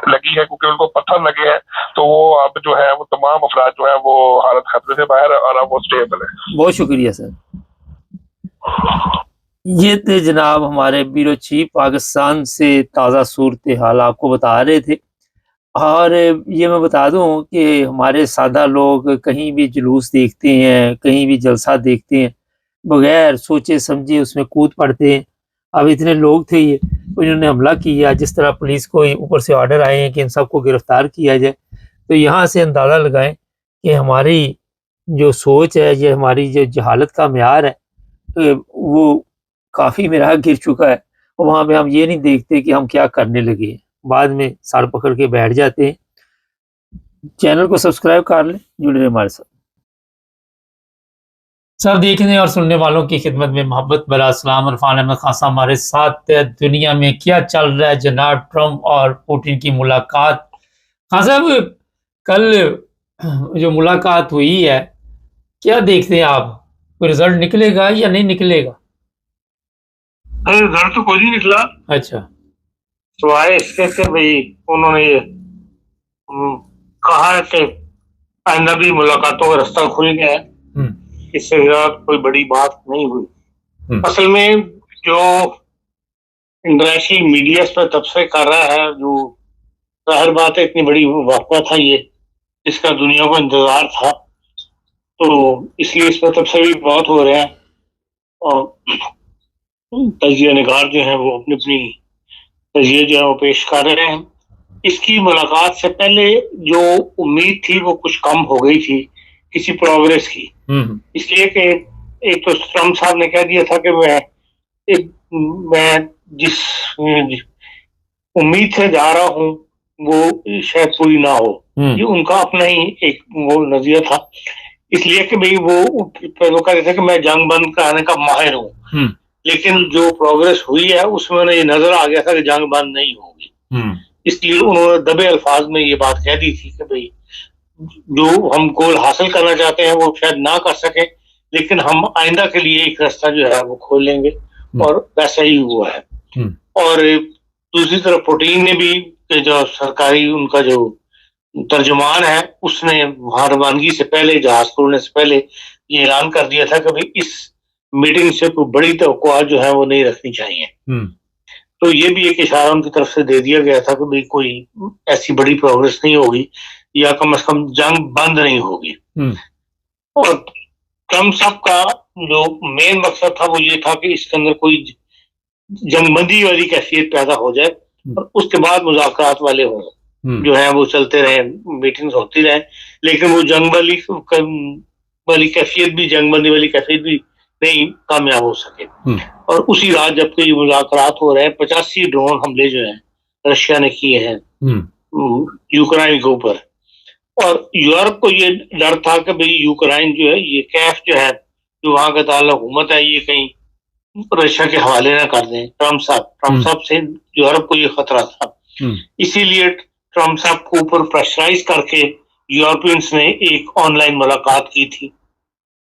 लगी है क्योंकि उनको पत्थर लगे हैं, तो वो अब जो है वो तमाम अफराद जो है वो हालत खतरे से बाहर है और अब वो स्टेबल है। बहुत शुक्रिया सर। ये थे जनाब हमारे ब्यूरो चीफ पाकिस्तान से ताज़ा सूरत हाल आपको बता रहे थे। और ये मैं बता दूं कि हमारे सादा लोग कहीं भी जुलूस देखते हैं, कहीं भी जलसा देखते हैं, बगैर सोचे समझे उसमें कूद पड़ते हैं। अब इतने लोग थे ये, इन्होंने हमला किया, जिस तरह पुलिस को ऊपर से ऑर्डर आए हैं कि इन सबको गिरफ्तार किया जाए। तो यहाँ से अंदाज़ा लगाएं कि हमारी जो सोच है, ये हमारी जो जहालत का म्यार है, वो काफ़ी मेरा गिर चुका है। और वहाँ पे हम ये नहीं देखते कि हम क्या करने लगे हैं, बाद में सर पकड़ के बैठ जाते हैं। चैनल को सब्सक्राइब कर लें, जुड़े रहे हमारे साथ। सब देखने और सुनने वालों की खिदमत में मोहब्बत भरा सलाम। इरफान अहमद खान साहब हमारे साथ। दुनिया में क्या चल रहा है, जनाब ट्रंप और पुतिन की मुलाकात। खान साहब, कल जो मुलाकात हुई है, क्या देखते हैं आप? कोई रिजल्ट निकलेगा या नहीं निकलेगा? अरे रिजल्ट तो कोई नहीं निकला। अच्छा, सिवाय इसके कि भाई उन्होंने ये कहा है कि आइंदा भी मुलाकातों का रास्ता खुल गया है, इससे ज्यादा कोई बड़ी बात नहीं हुई। असल में जो इंटरनेशनल मीडिया इस पर तबसरे कर रहा है, जो जाहिर बात है इतनी बड़ी वाक़या था ये, इसका दुनिया को इंतजार था, तो इसलिए इस पर तबसरे भी बहुत हो रहे हैं और तजिया निगार जो है वो अपनी अपनी तजिए जो है वो पेश कर रहे हैं। इसकी मुलाकात से पहले जो उम्मीद थी वो कुछ कम हो गई थी किसी प्रोग्रेस की, इसलिए कि एक तो ट्रम्प साहब ने कह दिया था कि मैं जिस उम्मीद से जा रहा हूँ वो शायद पूरी ना हो। ये उनका अपना ही एक वो नजरिया था, इसलिए कि भाई वो कहते थे कि मैं जंग बंद कराने का माहिर हूँ, लेकिन जो प्रोग्रेस हुई है उसमें उन्हें ये नजर आ गया था कि जंग बंद नहीं होगी, इसलिए उन्होंने दबे अल्फाज में ये बात कह दी थी कि भाई जो हम गोल हासिल करना चाहते हैं वो शायद ना कर सके, लेकिन हम आइंदा के लिए एक रास्ता जो है वो खोल लेंगे, और वैसा ही हुआ है। और दूसरी तरफ पुतिन ने भी, जो सरकारी उनका जो तर्जुमान है, उसने वहां रवानगी से पहले, जहाज खोलने से पहले ये ऐलान कर दिया था कि भाई इस मीटिंग से कोई बड़ी तवक्कुआत जो है वो नहीं रखनी चाहिए। तो ये भी एक इशारा उनकी तरफ से दे दिया गया था कि भाई कोई ऐसी बड़ी प्रोग्रेस नहीं होगी, या कम से कम जंग बंद नहीं होगी। और ट्रम्प साहब का जो मेन मकसद था वो ये था कि इसके अंदर कोई जंगबंदी वाली कैफियत पैदा हो जाए और उसके बाद मुज़ाकरात वाले हों, जो है वो चलते रहे, मीटिंग्स होती रहे, लेकिन वो जंग वाली कैफियत भी, जंगबंदी वाली कैफियत भी नहीं कामयाब हो सके। और उसी रात जबकि ये मुज़ाकरात हो रहे हैं, 85 ड्रोन हमले जो हैं रशिया ने किए हैं यूक्रेन के ऊपर, और यूरोप को ये डर था कि भाई यूक्रेन जो है, ये कैफ जो है, जो वहां का ताला हुकूमत है, ये कहीं रशिया के हवाले ना कर दें ट्रम्प साहब से यूरोप को ये खतरा था। इसीलिए ट्रम्प साहब को ऊपर प्रेशराइज करके यूरोपियंस ने एक ऑनलाइन मुलाकात की थी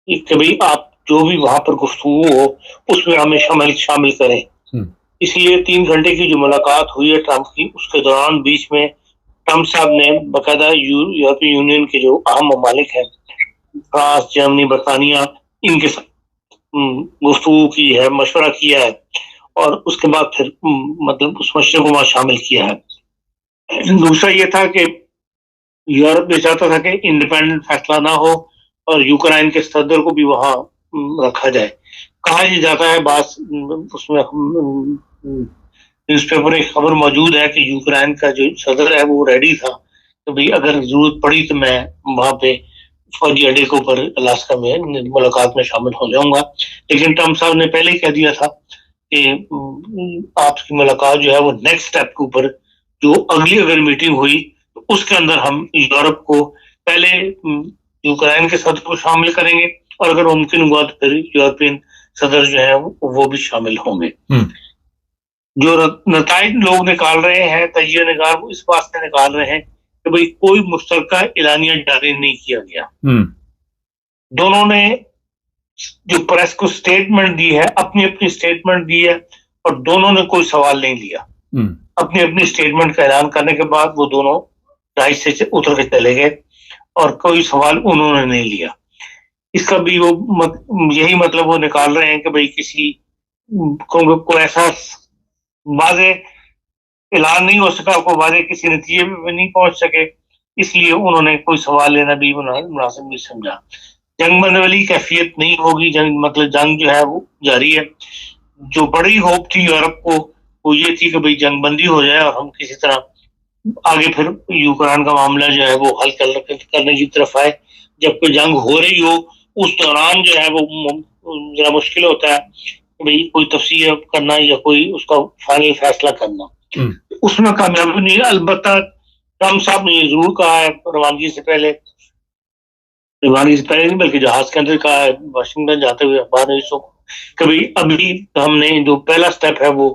कि भाई आप जो भी वहां पर गुफ्तगू हो उसमें हमें शामिल करें। इसलिए 3 घंटे की जो मुलाकात हुई है ट्रम्प की, उसके दौरान बीच में ट्रम्प साहब ने बाकायदा यूरोपीय यूनियन के जो अहम ममालिक हैं, फ्रांस, जर्मनी, बरतानिया, इनके साथ गुफ्तगू की है, मशवरा किया है, और उसके बाद फिर मतलब उस मशवरे को वहां शामिल किया है। दूसरा ये था कि यूरोप ये चाहता था कि इंडिपेंडेंट फैसला ना हो और यूक्रेन के सदर को भी वहां रखा जाए। कहा यह जाता है, बात उसमें न्यूज़पेपर में खबर मौजूद है कि यूक्रेन का जो सदर है वो रेडी था तो भाई अगर जरूरत पड़ी तो मैं वहां पे फौजी अड्डे के ऊपर अलास्का में मुलाकात में शामिल हो जाऊंगा। लेकिन ट्रम्प साहब ने पहले ही कह दिया था कि आपकी मुलाकात जो है वो नेक्स्ट स्टेप के ऊपर, जो अगली अगर मीटिंग हुई तो उसके अंदर हम यूरोप को पहले यूक्रेन के सदर को शामिल करेंगे, और अगर मुमकिन हुआ तो फिर यूरोपियन सदर जो है वो भी शामिल होंगे। जो नताइज लोग निकाल रहे हैं, तजिया निगार, वो इस बात से निकाल रहे हैं कि भाई कोई मुश्तरका एलानिया जारी नहीं किया गया। दोनों ने जो प्रेस को स्टेटमेंट दी है, अपनी अपनी स्टेटमेंट दी है, और दोनों ने कोई सवाल नहीं लिया। अपनी अपनी स्टेटमेंट का ऐलान करने के बाद वो दोनों राइट से उतर के चले गए और कोई सवाल उन्होंने नहीं लिया। इसका भी वो यही मतलब वो निकाल रहे हैं कि भाई किसी को ऐसा वाज़े ऐलान नहीं हो सका, को वाज़े किसी नतीजे में नहीं पहुंच सके, इसलिए उन्होंने कोई सवाल लेना भी मुनासिब नहीं समझा। जंग बंद वाली कैफियत नहीं होगी, मतलब जंग जो है वो जारी है। जो बड़ी होप थी यूरोप को वो ये थी कि भाई जंग बंदी हो जाए और हम किसी तरह आगे फिर यूक्रेन का मामला जो है वो हल करने की तरफ आए। जब कोई जंग हो रही हो उस दौरान जो है वो जरा मुश्किल होता है भाई कोई तफसीर करना या कोई उसका फाइनल फैसला करना, उसमें कामयाबी नहीं। अलबत्ता ट्रम्प साहब ने ये जरूर कहा है रवानगी से पहले नहीं बल्कि जहाज के अंदर कहा है वाशिंगटन जाते हुए अखबार ने इसको, कभी अभी हमने जो पहला स्टेप है वो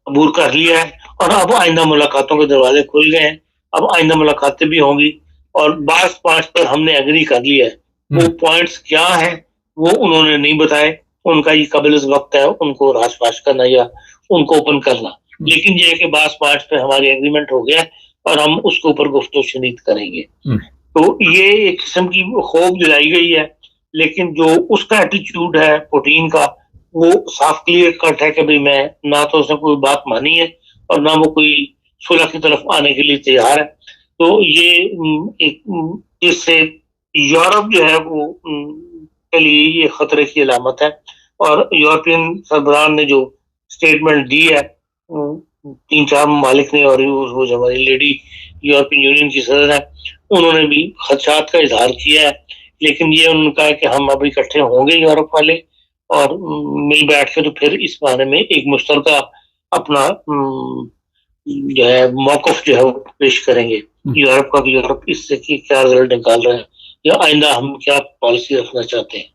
अबूर कर लिया है और अब आइंदा मुलाकातों के दरवाजे खुल गए हैं। अब आइंदा मुलाकातें भी होंगी और बास पांच पर हमने एग्री कर लिया है। वो पॉइंट्स क्या है वो उन्होंने नहीं बताए, उनका ये काबिल वक्त है उनको राशवाश करना या उनको ओपन करना, लेकिन ये है कि बास पांच पे हमारी एग्रीमेंट हो गया और हम उसके ऊपर गुफ्तगू शनीद करेंगे। तो ये एक किस्म की खौफ दिलाई गई है, लेकिन जो उसका एटीट्यूड है पुतिन का वो साफ क्लियर कट है कि भाई मैं ना तो उसने कोई बात मानी है और ना वो कोई सुलह की तरफ आने के लिए तैयार है। तो ये एक इससे यूरोप जो है वो के लिए ये खतरे की अलामत है। और यूरोपियन सरबराहान ने जो स्टेटमेंट दी है 3-4 ममालिक ने, और वो जो हमारी लेडी यूरोपियन यूनियन की सदर है उन्होंने भी खदशात का इजहार किया है। लेकिन ये उनका है कि हम अब इकट्ठे होंगे यूरोप वाले और मिल बैठ के तो फिर इस बारे में एक मुश्तरका अपना जो है मौकफ जो है वो पेश करेंगे। यूरोप का भी यूरोप इससे की क्या रिजल्ट निकाल रहे हैं या आइंदा हम क्या पॉलिसी रखना चाहते हैं।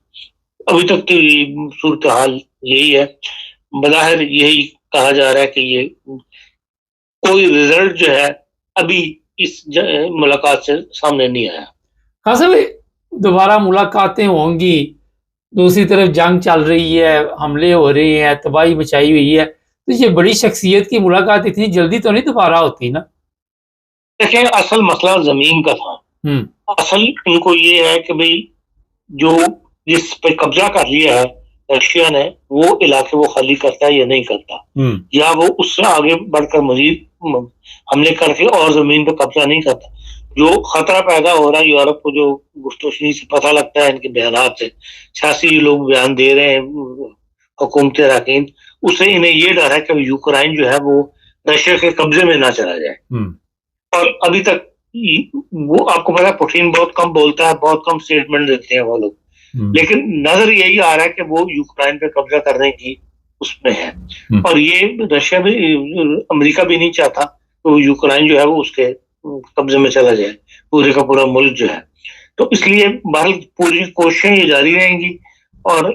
अभी तक तो ये सूरत हाल यही है। बज़ाहिर यही कहा जा रहा है कि ये कोई रिजल्ट जो है अभी इस मुलाकात से सामने नहीं आया। हाँ साहब, दोबारा मुलाकातें होंगी, दूसरी तरफ जंग चल रही है, हमले हो रहे हैं, तबाही मचाई हुई है, तो ये बड़ी शख्सियत की मुलाकात इतनी जल्दी तो नहीं दोबारा होती ना। देखिए, असल मसला जमीन का था। असल इनको ये है कि भाई जो जिस पे कब्जा कर लिया है रशिया ने, वो इलाके वो खाली करता है या नहीं करता, या वो उससे आगे बढ़कर मजीद हमले करके और जमीन पे कब्जा नहीं करता। जो खतरा पैदा हो रहा है यूरोप को, जो गुफ्तगू से पता लगता है इनके बयानात से, सियासी लोग बयान दे रहे हैं, हुकूमत अरकान, उससे इन्हें ये डर है कि यूक्रेन जो है वो रशिया के कब्जे में ना चला जाए। और अभी तक वो आपको पता है पुतिन बहुत कम बोलता है, बहुत कम स्टेटमेंट देते हैं वो लोग, लेकिन नजर यही आ रहा है कि वो यूक्रेन पे कब्जा करने की उसमें है। और ये रशिया भी, अमेरिका भी नहीं चाहता तो यूक्रेन जो है वो उसके कब्जे में चला जाए, पूरे का पूरा मुल्क जो है। तो इसलिए भारत पूरी कोशिशें ये जारी रहेंगी। और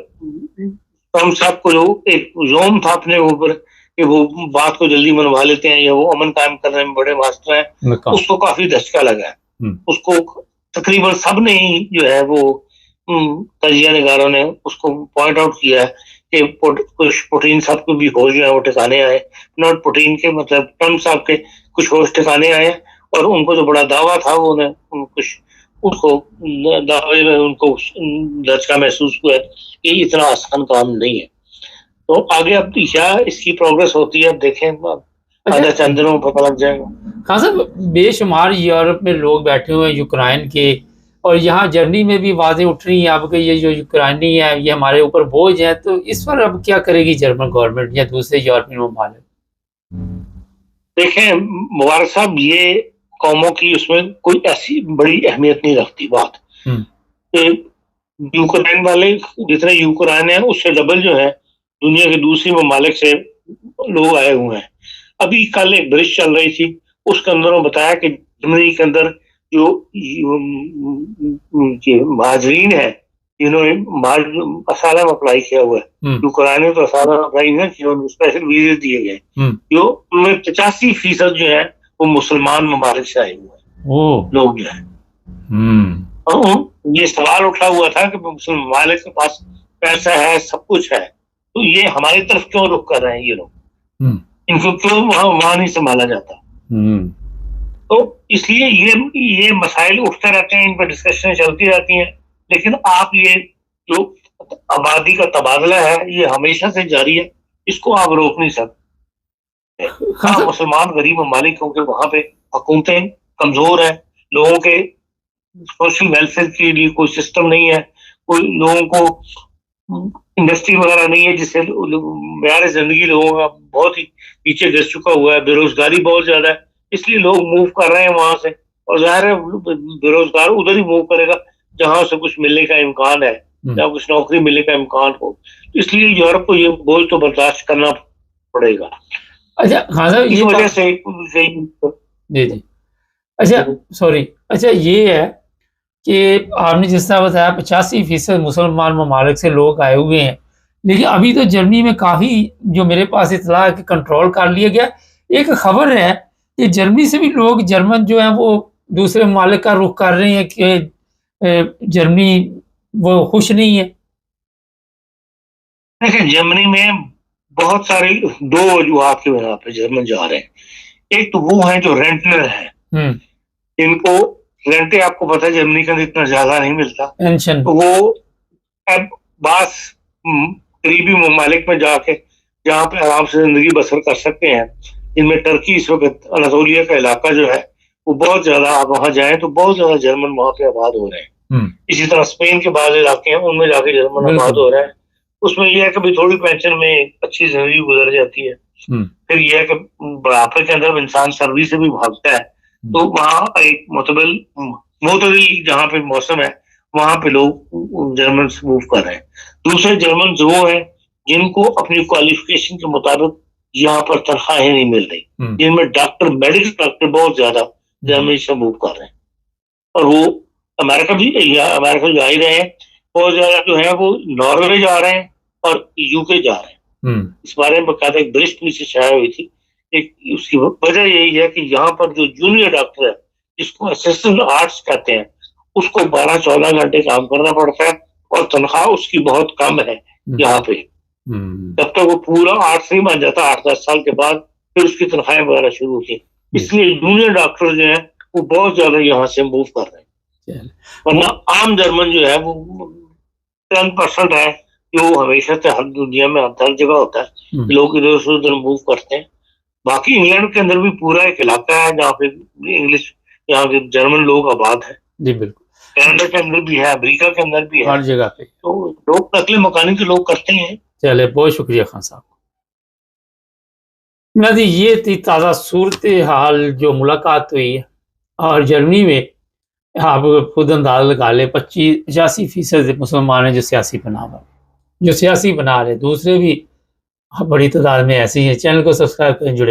हम साहब को जो एक जोम था अपने ऊपर कि वो बात को जल्दी मनवा लेते हैं या वो अमन कायम करने में बड़े मास्टर हैं, उसको काफी धचका लगा है। उसको तकरीबन सब ने ही जो है वो तजिया निगारों ने उसको पॉइंट आउट किया है कि पुतिन साहब को भी होश जो है वो ठिकाने आए, नॉट पुतिन के मतलब ट्रम्प साहब के कुछ होश ठिकाने आए। और उनको जो बड़ा दावा था वो कुछ उसको दावे में उनको धचका महसूस हुआ है कि इतना आसान काम नहीं है। तो आगे अब क्या इसकी प्रोग्रेस होती है, अब देखें, आधा चंद दिनों में पता लग जाएगा। हाँ साहब, बेशुमार यूरोप में लोग बैठे हुए हैं यूक्रेन के, और यहाँ जर्मनी में भी आवाजें उठ रही हैं आपके ये जो यूक्रेनी है ये हमारे ऊपर बोझ है। तो इस पर अब क्या करेगी जर्मन गवर्नमेंट या दूसरे यूरोपियन ममालिक? देखें मुबारक साहब, ये कौमों की उसमें कोई ऐसी बड़ी अहमियत नहीं रखती बात। यूक्रेन वाले जितने यूक्रेन है उससे डबल जो है दुनिया के दूसरी ममालिक से लोग आए हुए हैं। अभी कल एक ब्रिज चल रही थी, उसके अंदर बताया कि जर्मनी के अंदर जो महाजरीन है जिन्होंने असालम अप्लाई किया हुआ है, यूक्रेन में तो असालम अप्लाई नहीं किया, स्पेशल वीजे दिए गए, जो उनमें 85% जो है वो मुसलमान ममालिक से आए हुए हैं लोग जो है। और ये सवाल उठा हुआ था कि मुसलमान ममालिक के पास पैसा है, सब कुछ है, तो ये हमारी तरफ क्यों रुख कर रहे हैं ये लोग, इनको क्यों वहां नहीं संभाला जाता। तो इसलिए ये मसाइल उठते रहते हैं, इन पर डिस्कशन चलती रहती हैं। लेकिन आप ये जो आबादी का तबादला है ये हमेशा से जारी है, इसको आप रोक नहीं सकते। हाँ, मुसलमान गरीब ममालिक क्योंकि वहां पे हुकूमतें कमजोर है, लोगों के सोशल वेलफेयर के लिए कोई सिस्टम नहीं है, कोई लोगों को इंडस्ट्री वगैरह नहीं है, जिससे मेयार जिंदगी लोगों का बहुत ही पीछे गिर चुका हुआ है, बेरोजगारी बहुत ज्यादा है, इसलिए लोग मूव कर रहे हैं वहां से। और जाहिर है बेरोजगार उधर ही मूव करेगा जहां से कुछ मिलने का इम्कान है, जहाँ कुछ नौकरी मिलने का इम्कान हो। इसलिए यूरोप को ये बोझ तो बर्दाश्त करना पड़ेगा। अच्छा हाँ साहब, इस वजह से जी अच्छा सॉरी, अच्छा ये है कि आपने जिस तरह बताया 85% मुसलमान ममालिक से लोग आए हुए हैं, लेकिन अभी तो जर्मनी में काफ़ी जो मेरे पास इतला है कि कंट्रोल कर लिया गया। एक खबर है कि जर्मनी से भी लोग जर्मन जो हैं वो दूसरे ममालिक का रुख कर रहे हैं कि जर्मनी वो खुश नहीं है। देखिए जर्मनी में बहुत सारे 2 वजूहात की वजह पे जर्मन जा रहे हैं। एक तो वो है जो रेंटनर है, इनको रेंटे आपको पता है जर्मनी का इतना ज्यादा नहीं मिलता, तो वो अब बास करीबी ममालिक में जाके जहाँ पे आराम से जिंदगी बसर कर सकते हैं, इनमें टर्की इस वक्त अनातोलिया का इलाका जो है वो बहुत ज्यादा, आप वहां जाएं तो बहुत ज्यादा जर्मन वहां पे आबाद हो रहे हैं। इसी तरह स्पेन के बाद इलाके हैं उनमें जाके जर्मन आबाद हो रहा है। उसमें यह है कि भाई थोड़ी पेंशन में अच्छी जिंदगी गुजर जाती है। फिर यह है कि बुढ़ापे के अंदर इंसान सर्दी से भी भागता है, तो वहाँ एक मोतदिल जहाँ पे मौसम है वहां पे लोग जर्मन से मूव कर रहे हैं। दूसरे जर्मन वो हैं जिनको अपनी क्वालिफिकेशन के मुताबिक यहाँ पर तनख्वाहें नहीं मिल रही, जिनमें डॉक्टर, मेडिकल डॉक्टर बहुत ज्यादा जर्मनी से मूव कर रहे हैं। और वो अमेरिका जा ही रहे हैं, बहुत ज्यादा जो है वो नॉर्वे जा रहे हैं और यूके जा रहे हैं। इस बारे में बकायदा एक ब्रिटिश पुलिस शाया हुई थी। एक उसकी वजह यही है कि यहाँ पर जो जूनियर डॉक्टर है जिसको असिस्टेंट आर्ट्स कहते हैं उसको 12-14 घंटे काम करना पड़ता है और तनख्वाह उसकी बहुत कम है यहाँ पे। तब तक वो पूरा आर्ट्स नहीं बन जाता, 8-10 साल के बाद फिर उसकी तनख्वाहें वगैरह शुरू होती। इसलिए जूनियर डॉक्टर जो है वो बहुत ज्यादा यहाँ से मूव कर रहे हैं। वरना आम जर्मन जो है वो 10% है जो हमेशा से हर दुनिया में हर जगह होता है, लोग इधर से उधर मूव करते हैं। बाकी इंग्लैंड के अंदर भी पूरा एक इलाका है जहाँ पे इंग्लिश, यहाँ के जर्मन लोग आबाद है। जी बिल्कुल, कनाडा के अंदर भी है, अमेरिका के अंदर भी है, हर जगह पे। तो लोग नकले मकानी के लोग करते हैं। चले, बहुत शुक्रिया खान साहब। नदी ये थी ताज़ा सूरत हाल जो मुलाकात हुई है, और जर्मनी में आप खुद अंदाजा लगा ले 85% मुसलमान हैं जो सियासी बना रहे, दूसरे भी बड़ी तादाद में ऐसे ही हैं। चैनल को सब्सक्राइब करें, जुड़े।